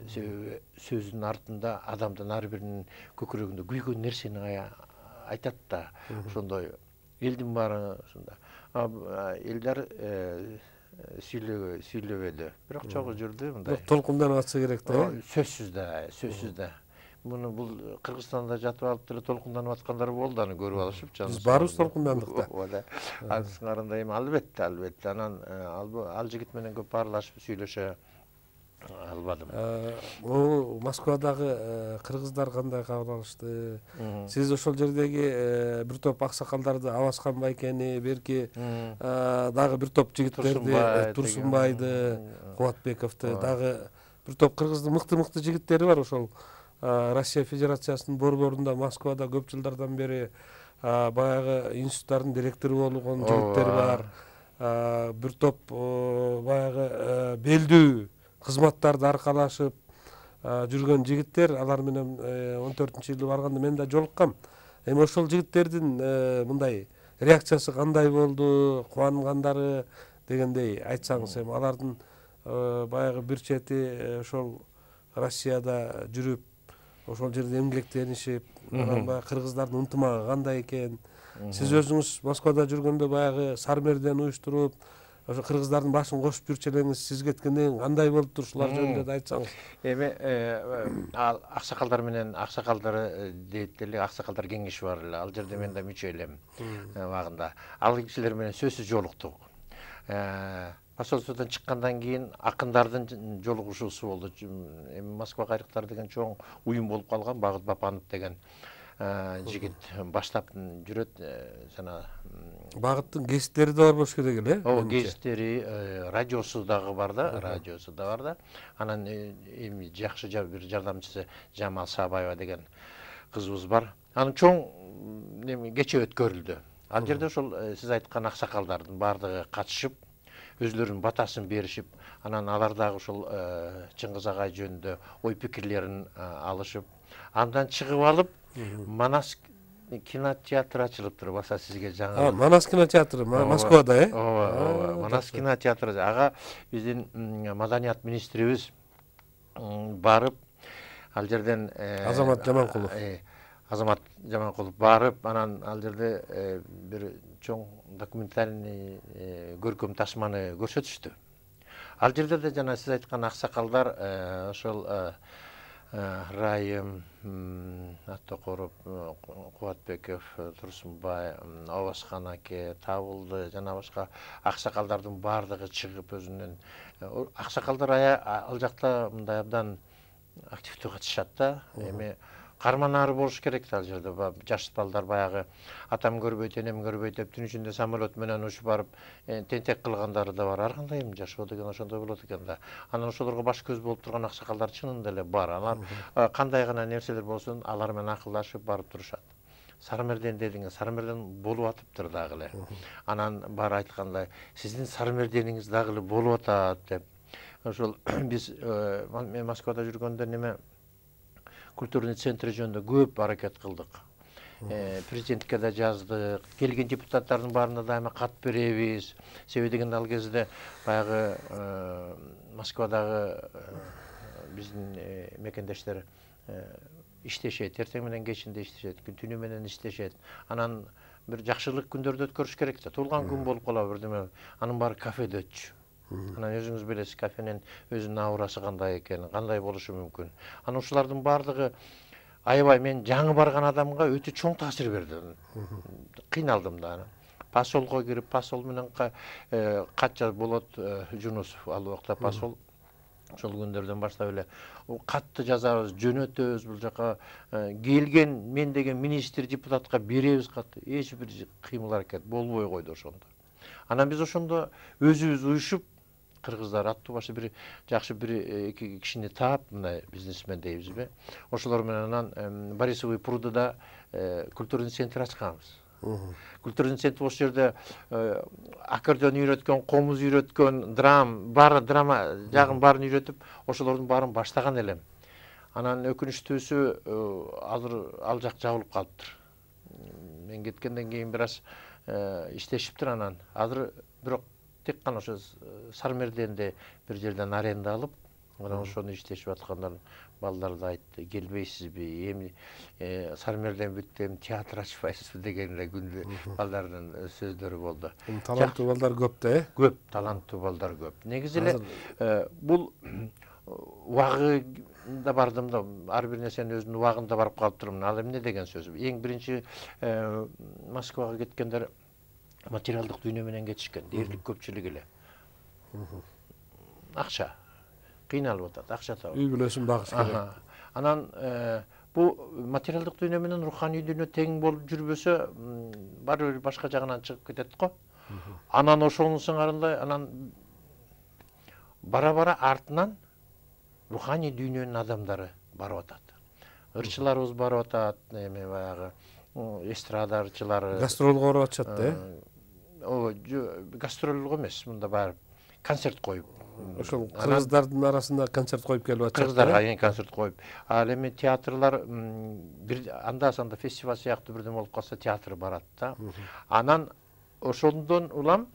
Сөздүн артында адамдын ар биринин көкүрөгүндө күйгөн нерсени айтат да, ошондой элдин баары ушундай. Элдер сүйлөбөдү, бирок чогуу жүрдү мындай. Толкунданып атса керек да. Сөзсүз да. Муну бул Кыргызстанда жатып алып деле толкунданып аткандар болду, аны көрүп алышып. Биз баарыбыз толкундандык да. Анысыңарында эми албетте. Анан ал жигит менен көп баарлашып сүйлөшө албадым. Москвадагы кыргыздар кандай кабыл алышты? Сиз ошол жердеги бир топ аксакалдарды, Абаскан Байкени, берки дагы бир топ жигиттерди, Турсунбайды, Кубатбековду, дагы бир топ кыргыздын мыкты жигиттери бар. Ошол Россия Федерациясынын борборунда Москвада көп жылдардан бери баягы институттардын директору болгон жигиттер бар. Бир топ баягы белдүү кызматтарды аркалашып жүргөн жигиттер, алар менен 14-жылы барганда мен да жолуккам. Эми ошол жигиттердин мындай реакциясы кандай болду, кубангандары дегендей айтсаңыз, эми алардын баягы бир чети ошол Россияда жүрүп, ошол жерде эмгектенишип, баягы кыргыздардын ынтымагы кандай экен? Сиз өзүңүз Москвада жүргөндө баягы Сармерден уюштуруп, ошо кыргыздардын башын кошуп жүрчү элеңиз, сиз кеткенден кандай болуптур, ушулар жөнүндө да айтсаңыз. Эми аксакалдар менен дейт эле, аксакалдар кеңеши бар эле. Ал жерде мен да мүчө элем убагында. Ал кишилер менен сөзсүз жолуктук. Посольстводон чыккандан кийин акындардын жолугушуусу болду. Эми Москва кайрыктары деген чоң уюм болуп калган, Багыт Бапанов деген жигит баштап жүрөт. Жана Багыттын гезиттери да бар болуш керек эле. Ооба, гезиттери, радиосу дагы бар да, Анан эми жакшы бир жардамчысы Жамал Сабаева деген кызыбыз бар. Анын чоң кече өткөрүлдү. Ал жерде ошол сиз айткан аксакалдардын баардыгы катышып, өзлөрүнүн батасын беришип, анан алар дагы ошол Чыңгыз Агай жөнүндө ой пикирлерин алышып, андан чыгып алып, Манас кинотеатр ачылыптыр, баса сизге жаңы. Манас кинотеатры Москвада, Ооба, Манас кинотеатры. Ага биздин маданият министрибиз барып, ал жерден Азамат Жаманкулов барып, анан ал жерде бир чоң документальный көркөм тасманы көрсөтүштү. Ал жерде да жана сиз айткан аксакалдар ошол Райым, Аттокоров, Кубатбеков, Турсунбай, Абаскан аке табылды, жана башка аксакалдардын баардыгы чыгып өзүнүн. Аксакалдар ал жакта мындай абдан активдүү катышат да. Эми карманары болуш керек ал жерде. Жаш балдар баягы атам көрбөйт, энем көрбөйт деп түн ичинде самолет менен учуп барып тентек кылгандары да бар. Ар кандай жашоо деген ошондой болот экен да. Анан ошолорго баш көз болуп турган аксакалдар чынында эле бар. Алар кандай гана нерселер болсун, алар менен акылдашып барып турушат. Сармерден дедиңиз, Сармерден болуп атыптыр дагы эле. Анан баары айткандай, сиздин Сармердениңиз дагы эле болуп атат деп. Ошол биз мен Москвада жүргөндө неме культурный центр жөнүндө көп аракет кылдык. Президентке да жаздык, келген депутаттардын баарына дайыма кат беребиз. Себеби дегенде ал кезде баягы Москвадагы биздин мекендештер иштешет, эртең менен кечинде иштешет, түнү менен иштешет. Анан бир жакшылык күндөрдү өткөрүш керек да. Туулган күн болуп калабы бирдеме. Анын баары кафеде өтчү. Анан өзүңүз билесиз кафенин өзүнүн аурасы кандай экенин, кандай болушу мүмкүн. Анан ушулардын баардыгы аябай мен жаңы барган адамга өтө чоң таасир берди. Кыйналдым да. Посолго кирип, посол менен катча болот Жунусов ал убакта посол. Ошол күндөрдөн баштап эле катты жазабыз, жөнөтөбүз бул жака келген мен деген министр депутатка беребиз катты. Эч бир кыймыл аракет болбой койду ошондо. Анан биз ошондо өзүбүз уюшуп кыргыздар аттуу башы бир жакшы бир эки кишини таап, мына бизнесмен дейбизби. Ошолор менен анан Борисовый прудыда культурный центр ачканбыз. Культурный центр ошол жерде аккордеон үйрөткөн, комуз үйрөткөн, драма жагын баарын үйрөтүп, ошолордун баарын баштаган элем. Анан өкүнүчтүүсү азыр ал жак жабылып калыптыр. Мен кеткенден кийин бир аз иштешиптир анан. Азыр бирок тек кана ошо Сармерденде бир жерден аренда алып, анан ошону иштешип аткандар балдар да айтты, келбейсизби, эми Сармерден бүтүп эми театр ачпайсызбы деген эле күндө балдардын сөздөрү болду. Таланттуу балдар көп да, Көп, таланттуу балдар көп. Негизи эле бул убагында бардым да, ар бир нерсенин өзүнүн убагында барып калыптырмын. Ал эмне деген сөз? Эң биринчи Москвага кеткендер материалдык дүйнө менен кетишкен, дээрлик көпчүлүк эле. Акча кыйналып атат, акча табып. Үй бүлөсүн багыш керек. Анан бул материалдык дүйнө менен руханий дүйнө тең болуп жүрбөсө, баары бир башка жагынан чыгып кетет го. Анан ошонун сыңарындай, анан бара-бара артынан руханий дүйнөнүн адамдары барып атат. Ырчыларыбыз барып атат, эми баягы эстрада ырчылары. Гастролго барып атышат да. Гастролго эмес, мында барып концерт коюп. Ошол кыргыздардын арасында концерт коюп келип атышат. Кыргыздарга концерт коюп. Ал эми театрлар бир анда-санда фестиваль сыяктуу бирдеме болуп калса театр барат да. Анан ошондон улам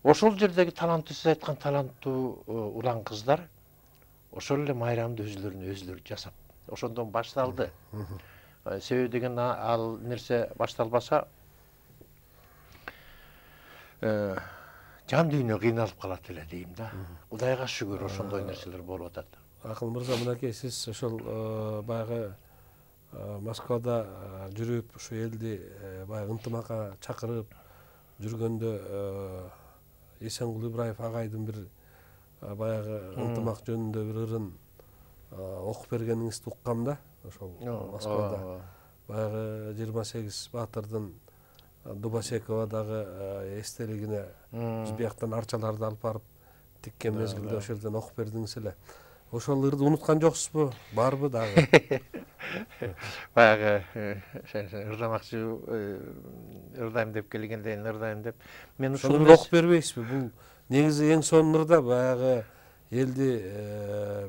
ошол жердеги таланттуу, сиз айткан таланттуу улан кыздар ошол эле майрамды өзүлөрү жасап, ошондон башталды. Себеби деген ал нерсе башталбаса жан дүйнө кыйналып калат эле дейм да. Кудайга шүгүр ошондой нерселер болуп атат. Акыл мырза, мынакей сиз ошол баягы Москвада жүрүп, ушу элди баягы ынтымакка чакырып жүргөндө Эсенгул Ибраев агайдын бир баягы ынтымак жөнүндө бир ырын окуп бергениңизди уккам да. Ошол Москвада баягы 28 баатырдын Дубосековадагы эстелигине биз бияктан арчаларды алып барып тиккен мезгилде ошол жерден окуп бердиңиз эле. Ошол ырды унуткан жоксузбу? Барбы дагы? Баягы ырдамакчы, ырдайм деп келгенден ырдайм деп. Мен ушуну окуп бербейсизби? Бул негизи эң сонун ырда баягы элди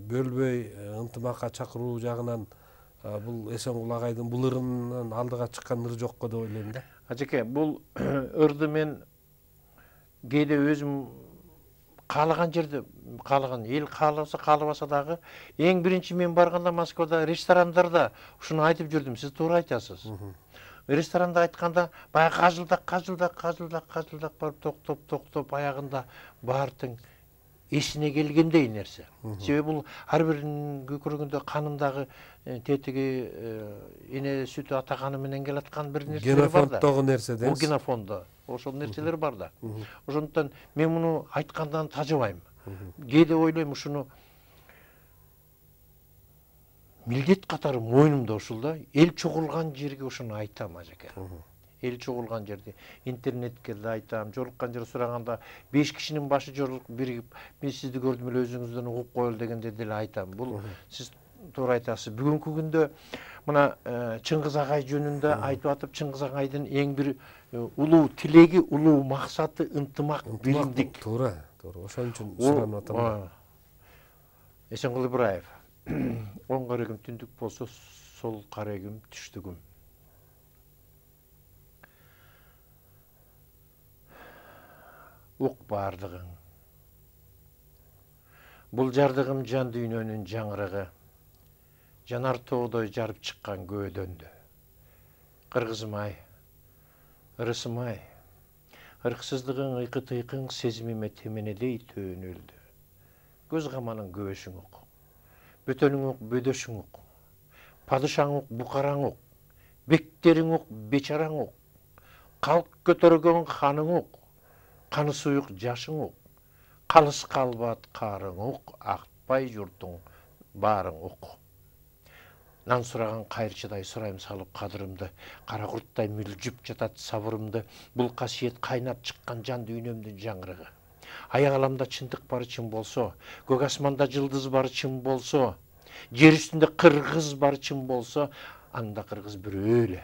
бөлбөй ынтымакка чакыруу жагынан бул Эсенгул агайдын бул ырынын алдыга чыккан ыр жокко деп ойлойм да. Ажеке, бул ырды мен кээде өзүм каалаган жерде, каалаган эл кааласа каалабаса дагы эң биринчи мен барганда Москвада ресторандарда ушуну айтып жүрдүм. Сиз туура айтасыз. Ресторанда айтканда баягы кажылдак барып токтоп аягында баардык эсине келгендей нерсе. Себеби бул ар биринин көкүрөгүндө канындагы тетиги эне сүтү ата каны менен келаткан бир нерселер бар да. Генофондогу нерсе да. Бул генофондо ошол нерселер бар да. Ошондуктан мен муну айткандан тажыбайм. Кээде ойлойм ушуну милдет катары мойнумда ушул да. Эл чогулган жерге ушуну айтам, ажеке. Эл чогулган жерде интернетке да айтам, жолуккан жер сураганда 5 кишинин башы жолугуп биригип, мен сизди көрдүм эле өзүңүздөн угуп коелу дегенде деле айтам. Бул сиз туура айтасыз. Бүгүнкү күндө мына Чыңгыз агай жөнүндө айтып атып, Чыңгыз агайдын эң бир улуу тилеги, улуу максаты ынтымак, биримдик. Туура. Ошон үчүн суранып атам. Эсенгул Ибраев. Оң карегим түндүк болсо, сол карегим түштүгүм. Ук бардыгың. Бул жардыгым жан дүйнөнүн жаңырыгы. Жанар тоодой жарып чыккан көөдөндө. Кыргызым ай, ырысым ай, Ырксыздыгың ыйкы-тыйкың сезимиме теменедей төөнүлдү. Көз каманың көбөшүң ук. Бөтөнүң ук бөдөшүң ук. Падышаң ук букараң ук. Бектериң ук бечараң ук. Калк көтөргөн ханың ук. Каны суюк жашың ук. Калыс калбат карың ук. Актпай журтуң барың ук. Нан сураган кайырчыдай сурайым салып кадырымды, кара курттай мүлжүп жатат сабырымды, бул касиет кайнап чыккан жан дүйнөмдүн жаңырыгы. Аяк аламда чындык бары чын болсо, көк асманда жылдыз бары чын болсо, жер үстүндө кыргыз бары чын болсо, анда кыргыз бирөө эле.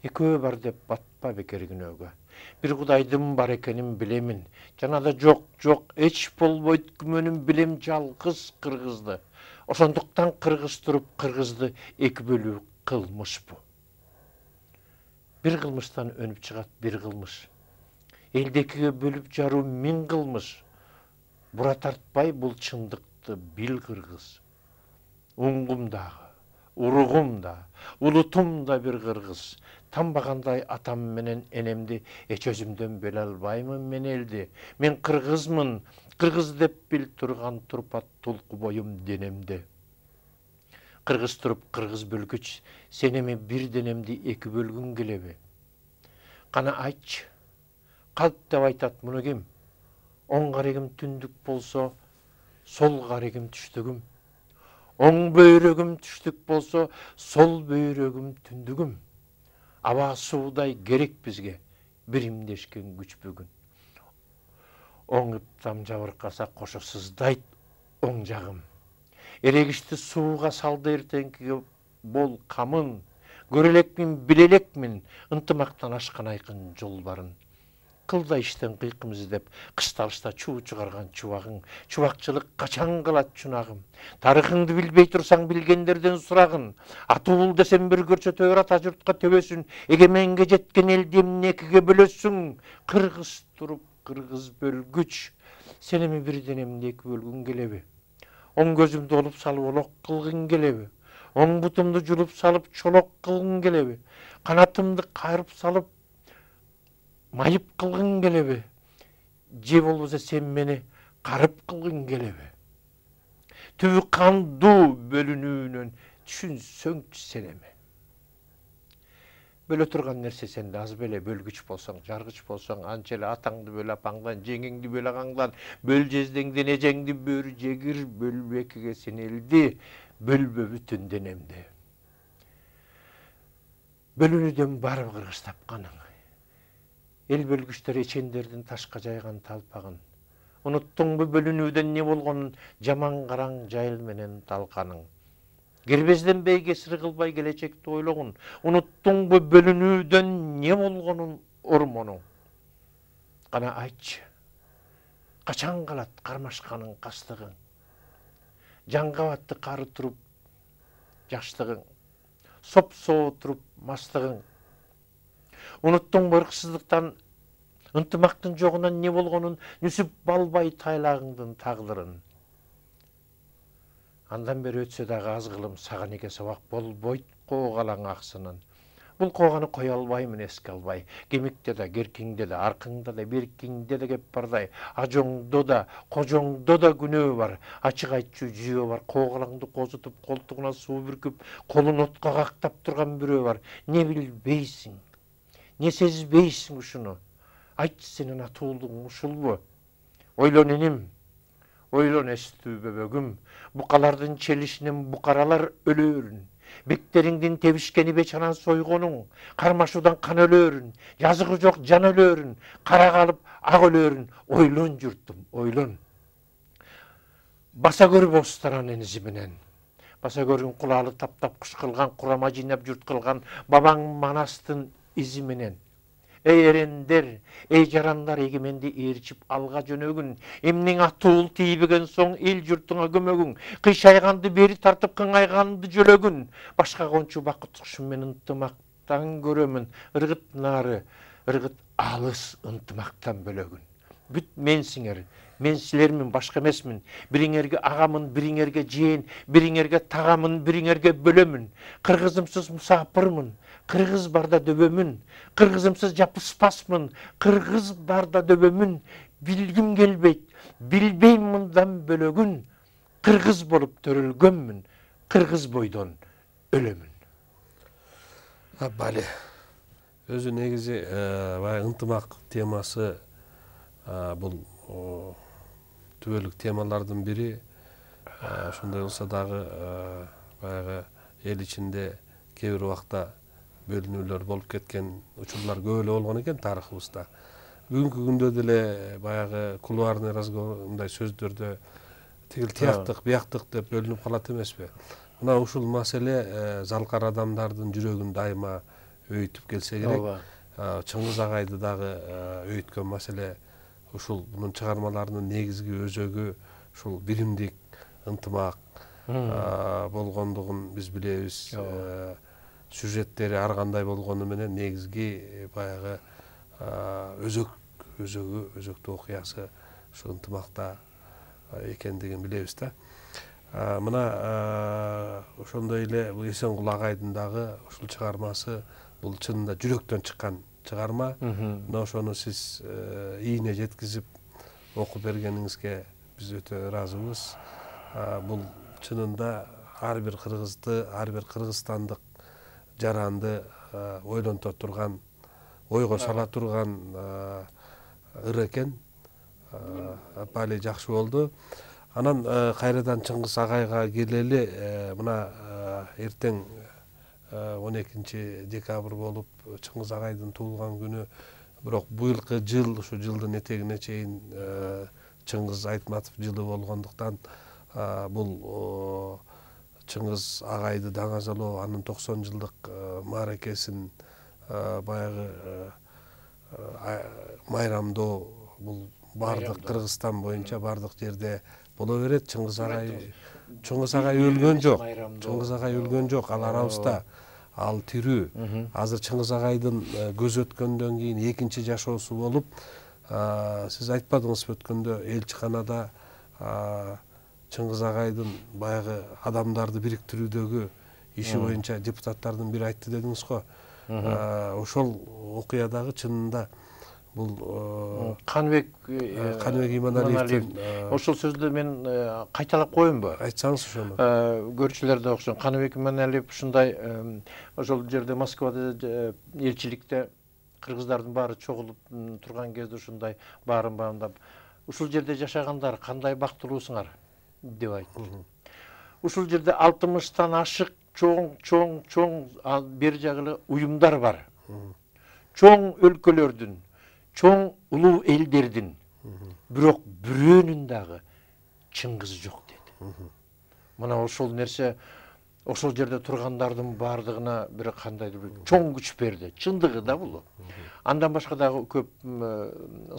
Экөө бар деп батпа бекер күнөөгө. Бир кудайдын бар экенин билемин, жана да жок, эч болбойт күмөнүм билем жалгыз кыргызды. Ошондуктан кыргыз туруп кыргызды эки бөлүү кылмышпы. Бир кылмыштан өнүп чыгат бир кылмыш. Элди экиге бөлүп жаруу миң кылмыш. Бура тартпай бул чындыкты бил кыргыз. Уңгум дагы, уругум да, улутум да бир кыргыз. Тамбагандай атам менен энемди эч өзүмдөн бөлө албаймын мен элди. Мен кыргызмын, кыргыз деп бил турган турпат толку боюм денемде. Кыргыз туруп кыргыз бөлгүч, сен эми бир денемди эки бөлгүң келеби? Кана айтчы, калп деп айтат муну ким? Оң карегим түндүк болсо, сол карегим түштүгүм. Оң бөйрөгүм түштүк болсо, сол бөйрөгүм түндүгүм. Аба суудай керек бизге биримдешкен күч бүгүн. Оң ыптам жабыркаса кошо сыздайт оң жагым. Эрегишти сууга салды эртеңкиге бол камын. Көрө элекмин, биле элекмин, ынтымактан ашкан айкын жол барын. Кылда иштен кыйкым издеп, кышталышта чуу чыгарган чубагың. Чубакчылык качан калат чунагым. Тарыхыңды билбей турсаң билгендерден сурагын. Атуул десем бир көрсөтөр ата журтка төбөсүн. Эгеменге жеткен элди эмне экиге бөлөсүң. Кыргыз туруп кыргыз бөлгүч. Сен эми бир денемди эки бөлгүң келеби? Оң көзүмдү олуп салып олок кылгың келеби? Оң бутумду жулуп салып чолок кылгың келеби? Канатымды кайрып салып майып кылгың келеби? Же болбосо сен мени карып кылгың келеби? Түбү кандуу бөлүнүүнөн түшүнсөңчү сен эми. Бөлө турган нерсе сенде аз беле, бөлгүч болсоң, жаргыч болсоң, анча эле атаңды бөл апаңдан, жеңеңди бөл агаңдан, бөл жездеңден эжеңди бөрү жегир, бөлбө экиге сен элди, бөлбө бүтүн денемди. Бөлүнүүдөн барып кыргыз тапканың. Эл бөлгүчтөр эчендердин ташка жайган талпагын. Уnuттуңбу бөлүнүүдөн не болгонун, жаман караң жайыл менен талканың. Кербезден бейге сыр кылбай келечекти ойлогун. Уnuттуңбу бөлүнүүдөн не болгонун ормонуң. Кана айтчы, качан калат кармашканын кастыгың. Жаңгабатты кары туруп жаштыгың. Соп-соо туруп мастыгың. Уnuттуңбу ырксыздыктан, ынтымактын жогунан не болгонун, нүсүп балбай тайлагыңдын тагдырын. Андан бери өтсө дагы аз кылым сага неге сабак болбойт коогалаң аксынын. Бул кооганы кое албаймын эске албай. Кемикте да, керкиңде да, аркыңда да, беркиңде да кеп бардай. Ажоңдо да, кожоңдо да күнөө бар. Ачык айтчу жүйөө бар. Коогалаңды козутуп, колтугуна суу бүркүп, колун отко кактап турган бирөө бар. Не билбейсиң? Не сезбейсиң ушуну? Айтчы, сенин атуулугуң ушулбу? Ойлон эним. Ойлон эстүү бөбөгүм, букалардын челишинен букаралар өлөөрүн. Бектериңдин тебишкени бечанан сойгонуң, кармашуудан кан өлөөрүн, жазыгы жок жан өлөөрүн, кара калып ак өлөөрүн. Ойлон журтум, ойлон. Баса көр бостаран энизи менен. Баса көрүн кулаалы таптап куш кылган, курама жыйнап журт кылган бабаң Манастын изи менен. Эй эрендер, эй жарандар, эгеменди ээрчип алга жөнөгүн. Эмнең атуул тийбеген соң эл журтуңа көмөгүң. Кыйшайганды бери тартып кыңайганды жөлөгүн. Башка кончу бакыт кушум мен ынтымактан көрөмүн. Ыргыт нары, ыргыт алыс ынтымактан бөлөгүн. бүт менсиңер. Мен силермин, башка эмесмин. Бириңерге агамын, бириңерге жээн, бириңерге тагамын, бириңерге бөлөмүн. Кыргызымсыз мусапырмын. Кыргыз барда дөбөмүн. Кыргызымсыз жапыспасмын. Кыргыз барда дөбөмүн. Билгим келбейт. Билбейм мындан бөлөгүн. Кыргыз болуп төрөлгөнмүн. Кыргыз бойдон өлөмүн. Бали. Өзү негизи баягы ынтымак темасы бул түбөлүк темалардын бири. Ошондой болсо дагы баягы эл ичинде кээ бир убакта бөлүнүүлөр болуп кеткен учурлар көп эле болгон экен тарыхыбызда. Бүгүнкү күндө деле баягы кулуарный разговор мындай сөздөрдө тигил тияктык, бияктык деп бөлүнүп калат эмеспи? Мына ушул маселе залкар адамдардын жүрөгүн дайыма өйүтүп келсе керек. Чыңгыз агайды дагы өйүткөн маселе ушул мунун чыгармаларынын негизги өзөгү ушул биримдик, ынтымак болгондугун биз билебиз. Сюжеттери ар кандай болгону менен негизги баягы өзөктүү окуясы ушул ынтымакта экендигин билебиз да. Мына ошондой эле бул Эсенкул агайдын дагы ушул чыгармасы бул чынында жүрөктөн чыккан чыгарма. Мына ошону сиз ийине жеткизип окуп бергениңизге биз өтө ыраазыбыз. Бул чынында ар бир кыргызды, ар бир кыргызстандык жаранды ойлонто турган, ойго сала турган ыр экен. Бали жакшы болду. Анан кайрадан Чыңгыз агайга келели. Мына эртең 12 декабрь болуп Чыңгыз агайдын туулган күнү. Бирок быйылкы жыл ушу жылдын этегине чейин Чыңгыз Айтматов жылы болгондуктан бул Чыңгыз агайды даңазалоо, анын 90 жылдык мааракесин баягы майрамдоо бул бардык Кыргызстан боюнча бардык жерде боло берет. Чыңгыз агай өлгөн жок. Чыңгыз агай өлгөн жок. Ал арабызда, ал тирүү. Азыр Чыңгыз агайдын көз өткөндөн кийин экинчи жашоосу болуп, сиз айтпадыңызбы өткөндө элчиканада Чыңгыз агайдын баягы адамдарды бириктирүүдөгү иши боюнча депутаттардын бири айтты дедиңиз го. Ошол окуядагы чынында бул Каныбек Иманалиевдин ошол сөздү мен кайталап коеюнбу? Айтсаңыз ошону. Көрүүчүлөр да окшон. Каныбек Иманалиев ушундай ошол жерде Москвада элчиликте кыргыздардын баары чогулуп турган кезде ушундай баарын баамдап, ушул жерде жашагандар кандай бактылуусуңар деп айтты. Ушул жерде 60тан ашык чоң бер жагы уюмдар бар. Чоң өлкөлөрдүн, чоң улуу элдердин, бирок бирөөнүн дагы Чыңгыз жок деди. Мына ошол нерсе ошол жерде тургандардын баардыгына бир кандайдыр бир чоң күч берди. Чындыгы да бул. Андан башка дагы көп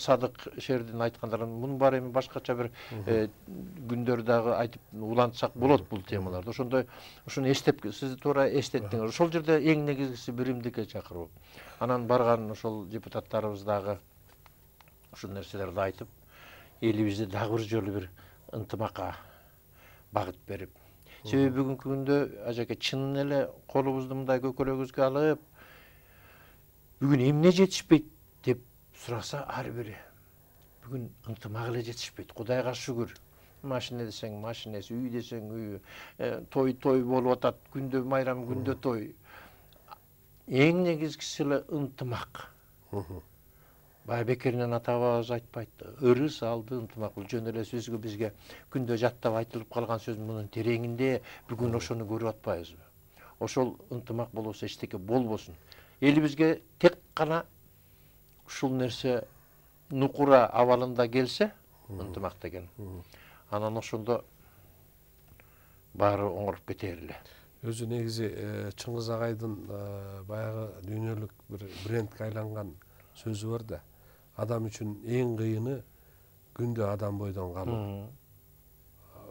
Садык Шердин айткандарын мунун баары эми башкача бир күндөр дагы айтып улантсак болот бул темаларды. Ошондой ушуну эстеп, сиз туура эстеттиңер. Ошол жерде эң негизгиси биримдикке чакыруу. Анан барган ошол депутаттарыбыз дагы ушул нерселерди айтып, элибизди дагы бир жолу бир ынтымакка багыт берип. Себеби бүгүнкү күндө ажеке чын эле колубузду мындай көкөлөгүбүзгө алып, бүгүн эмне жетишпейт деп сураса ар бири. Бүгүн ынтымак эле жетишпейт. Кудайга шүгүр. Машина десең машинеси, үй десең үйү, той болуп атат, күндө майрам, күндө той. Эң негизгиси эле ынтымак. Байбекеринен ата бабабыз айтпайт. Ырыс алды ынтымак. Бул жөн эле сөзгө бизге күндө жаттап айтылып калган сөз, мунун тереңинде бүгүн ошону көрүп атпайбызбы? Ошол ынтымак болбосо эчтеке болбосун. Элибизге тек гана ушул нерсе нукура абалында келсе, ынтымак деген. Анан ошондо баары оңоруп кетер эле. Өзү негизи Чыңгыз агайдын баягы дүйнөлүк бир брендке айланган сөзү бар да. Адам үчүн эң кыйыны күндө адам бойдон калуу.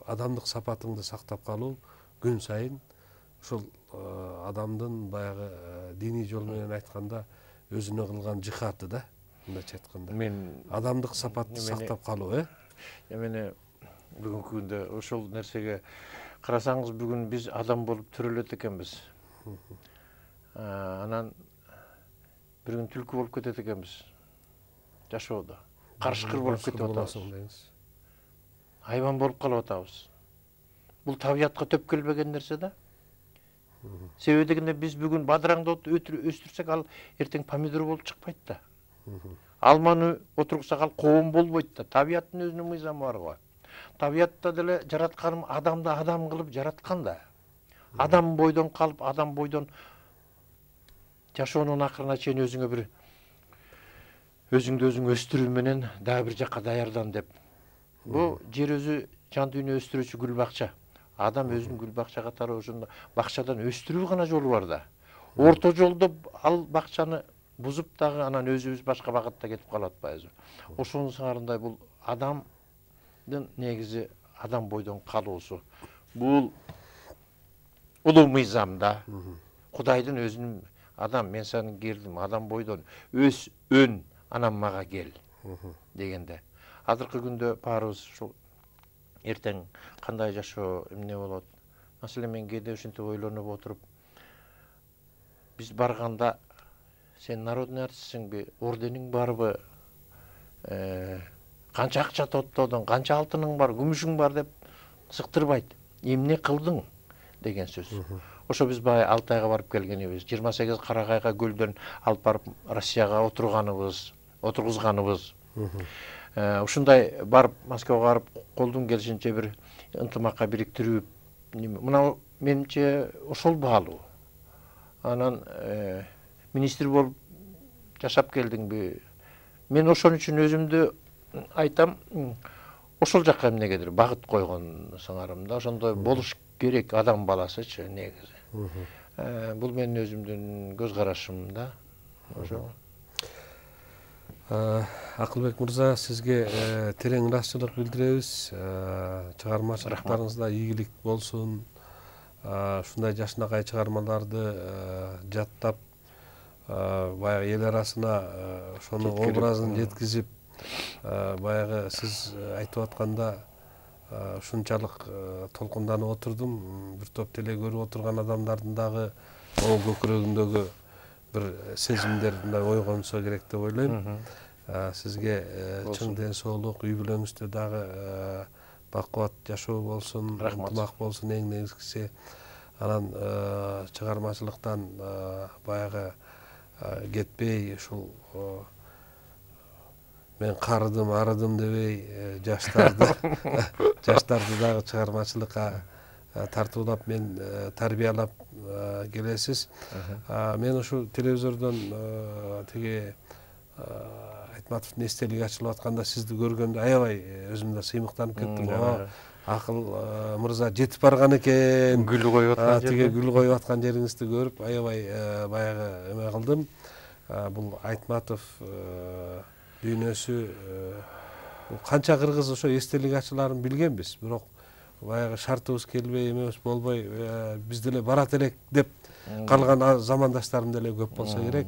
Адамдык сапатыңды сактап калуу күн сайын ушул адамдын баягы диний жол менен айтканда өзүнө кылган жихаты да. мындайча айтканда. Мен Адамдык сапатты сактап калуу, эмне бүгүнкү күндө ошол нерсеге карасаңыз, бүгүн биз адам болуп төрөлөт экенбиз. Анан бир күн түлкү болуп кетет экенбиз. Жашоодо карышкыр болуп кетип атабыз. Хайван болуп калып атабыз. Бул табиятка төп келбеген нерсе да. Себеби дегенде биз бүгүн бадыраңды өстүрсөк, ал эртең помидор болуп чыкпайт да. Алманы отургусак, ал коом болбойт да. Табияттын өзүнүн мыйзамы бар го. Табиятта деле жаратканым адамды адам кылып жараткан да. Адам бойдон калып, адам бойдон жашоонун акырына чейин өзүңө бир өзүңдү өзүң өстүрүү менен дагы бир жакка даярдан деп. Бул жер өзү жан дүйнө өстүрүүчү гүл бакча. Адам өзүн гүл бакча катары ошондо бакчадан өстүрүү гана жолу бар да. Орто жолдо ал бакчаны бузуп дагы анан өзүбүз башка багытта кетип калып атпайбызбы? Ошонун сыңарындай бул адамдын негизи адам бойдон калуусу. Бул улуу мыйзам да. Кудайдын өзүнүн адам, мен сени кирдим, адам бойдон өс, өн, анан мага кел дегенде. Азыркы күндө баарыбыз ушул эртең кандай жашоо эмне болот? Маселен, мен кээде ушинтип ойлонуп отуруп, биз барганда сен народный артистсиңби, ордениң барбы, канча акча тоттодуң, канча алтының бар, күмүшүң бар деп сыктырбайт. Эмне кылдың деген сөз. Ошо биз бай Алтайга барып келгенибиз, 28 Карагайга гөлдөн алып барып Россияга отургузганыбыз. Ушундай барып Москвага барып колдун келишинче бир ынтымакка бириктирүүп, мына менимче ошол баалуу. Анан министр болуп жашап келдиңби? Мен ошон үчүн өзүмдү айтам, ошол жакка эмнегедир багыт койгон сыңарымда. Ошондой болуш керек адам баласычы негизи. Бул менин өзүмдүн көз карашым да. Ошо. Акылбек мырза, сизге терең ыраазычылык билдиребиз. Чыгармачылыктарыңызда ийгилик болсун. Ушундай жашынакай чыгармаларды жаттап, баягы эл арасына ошонун образын жеткизип, баягы сиз айтып атканда ушунчалык толкунданып отурдум. Бир топ теле көрүп отурган адамдардын дагы оң көкүрөгүндөгү бир сезимдер мындай ойгонсо керек деп ойлойм. Сизге чың ден соолук, үй бүлөңүздө дагы бакубат жашоо болсун, ынтымак болсун эң негизгиси. Анан чыгармачылыктан баягы кетпей, ушул мен карыдым, арыдым дебей, жаштарды дагы чыгармачылыкка тартуулап, мен тарбиялап келесиз. Мен ушу телевизордон тиги Айтматовдун эстелиги ачылып атканда сизди көргөндө аябай өзүмдө сыймыктанып кеттим. Акыл мырза жетип барган экен. Гүл коюп аткан тиги гүл коюп аткан жериңизди көрүп аябай баягы эме кылдым. Бул Айтматов дүйнөсү канча кыргыз ошо эстелик ачыларын билгенбиз, бирок баягы шартыбыз келбей, эмебиз болбой, биз деле барат элек деп калган замандаштарым деле көп болсо керек.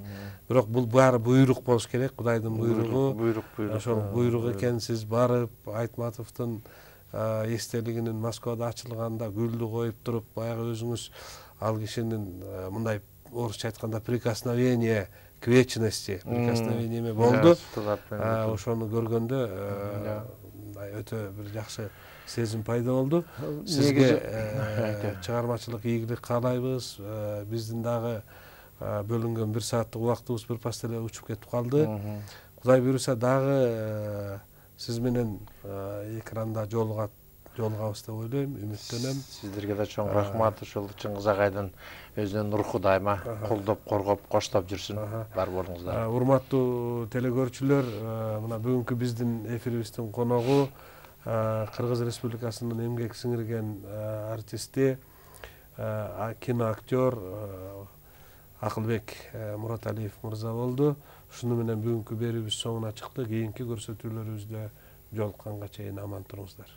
Бирок бул баары буйрук болуш керек, Кудайдын буйругу. Буйрук. Ошол буйрук экен. Сиз барып Айтматовдун эстелигинин Москвада ачылганда гүлдү коюп туруп, баягы өзүңүз ал кишинин мындай орусча айтканда прикосновение к вечности, прикосновение болду. Ошону көргөндө өтө бир жакшы сезим пайда болду. Сизге чыгармачылык ийгилик каалайбыз. Биздин дагы бөлүнгөн 1 сааттык убактыбыз бир пас эле учуп кетип калды. Кудай буйруса дагы сиз менен экранда жолугабыз деп ойлойм, үмүттөнөм. Сиздерге да чоң рахмат. Ушул Чыңгыз агайдын өзүнүн руху дайыма колдоп, коргоп, коштоп жүрсүн. Бар болуңуздар. Урматтуу телекөрүүчүлөр, мына бүгүнкү биздин эфирибиздин коногу Кыргыз Республикасынын эмгек сиңирген артисти, киноактер Акылбек Мураталиев мырза болду. Ушуну менен бүгүнкү берүүбүз соңуна чыкты. Кийинки көрсөтүүлөрүбүздө жолукканга чейин аман туруңуздар.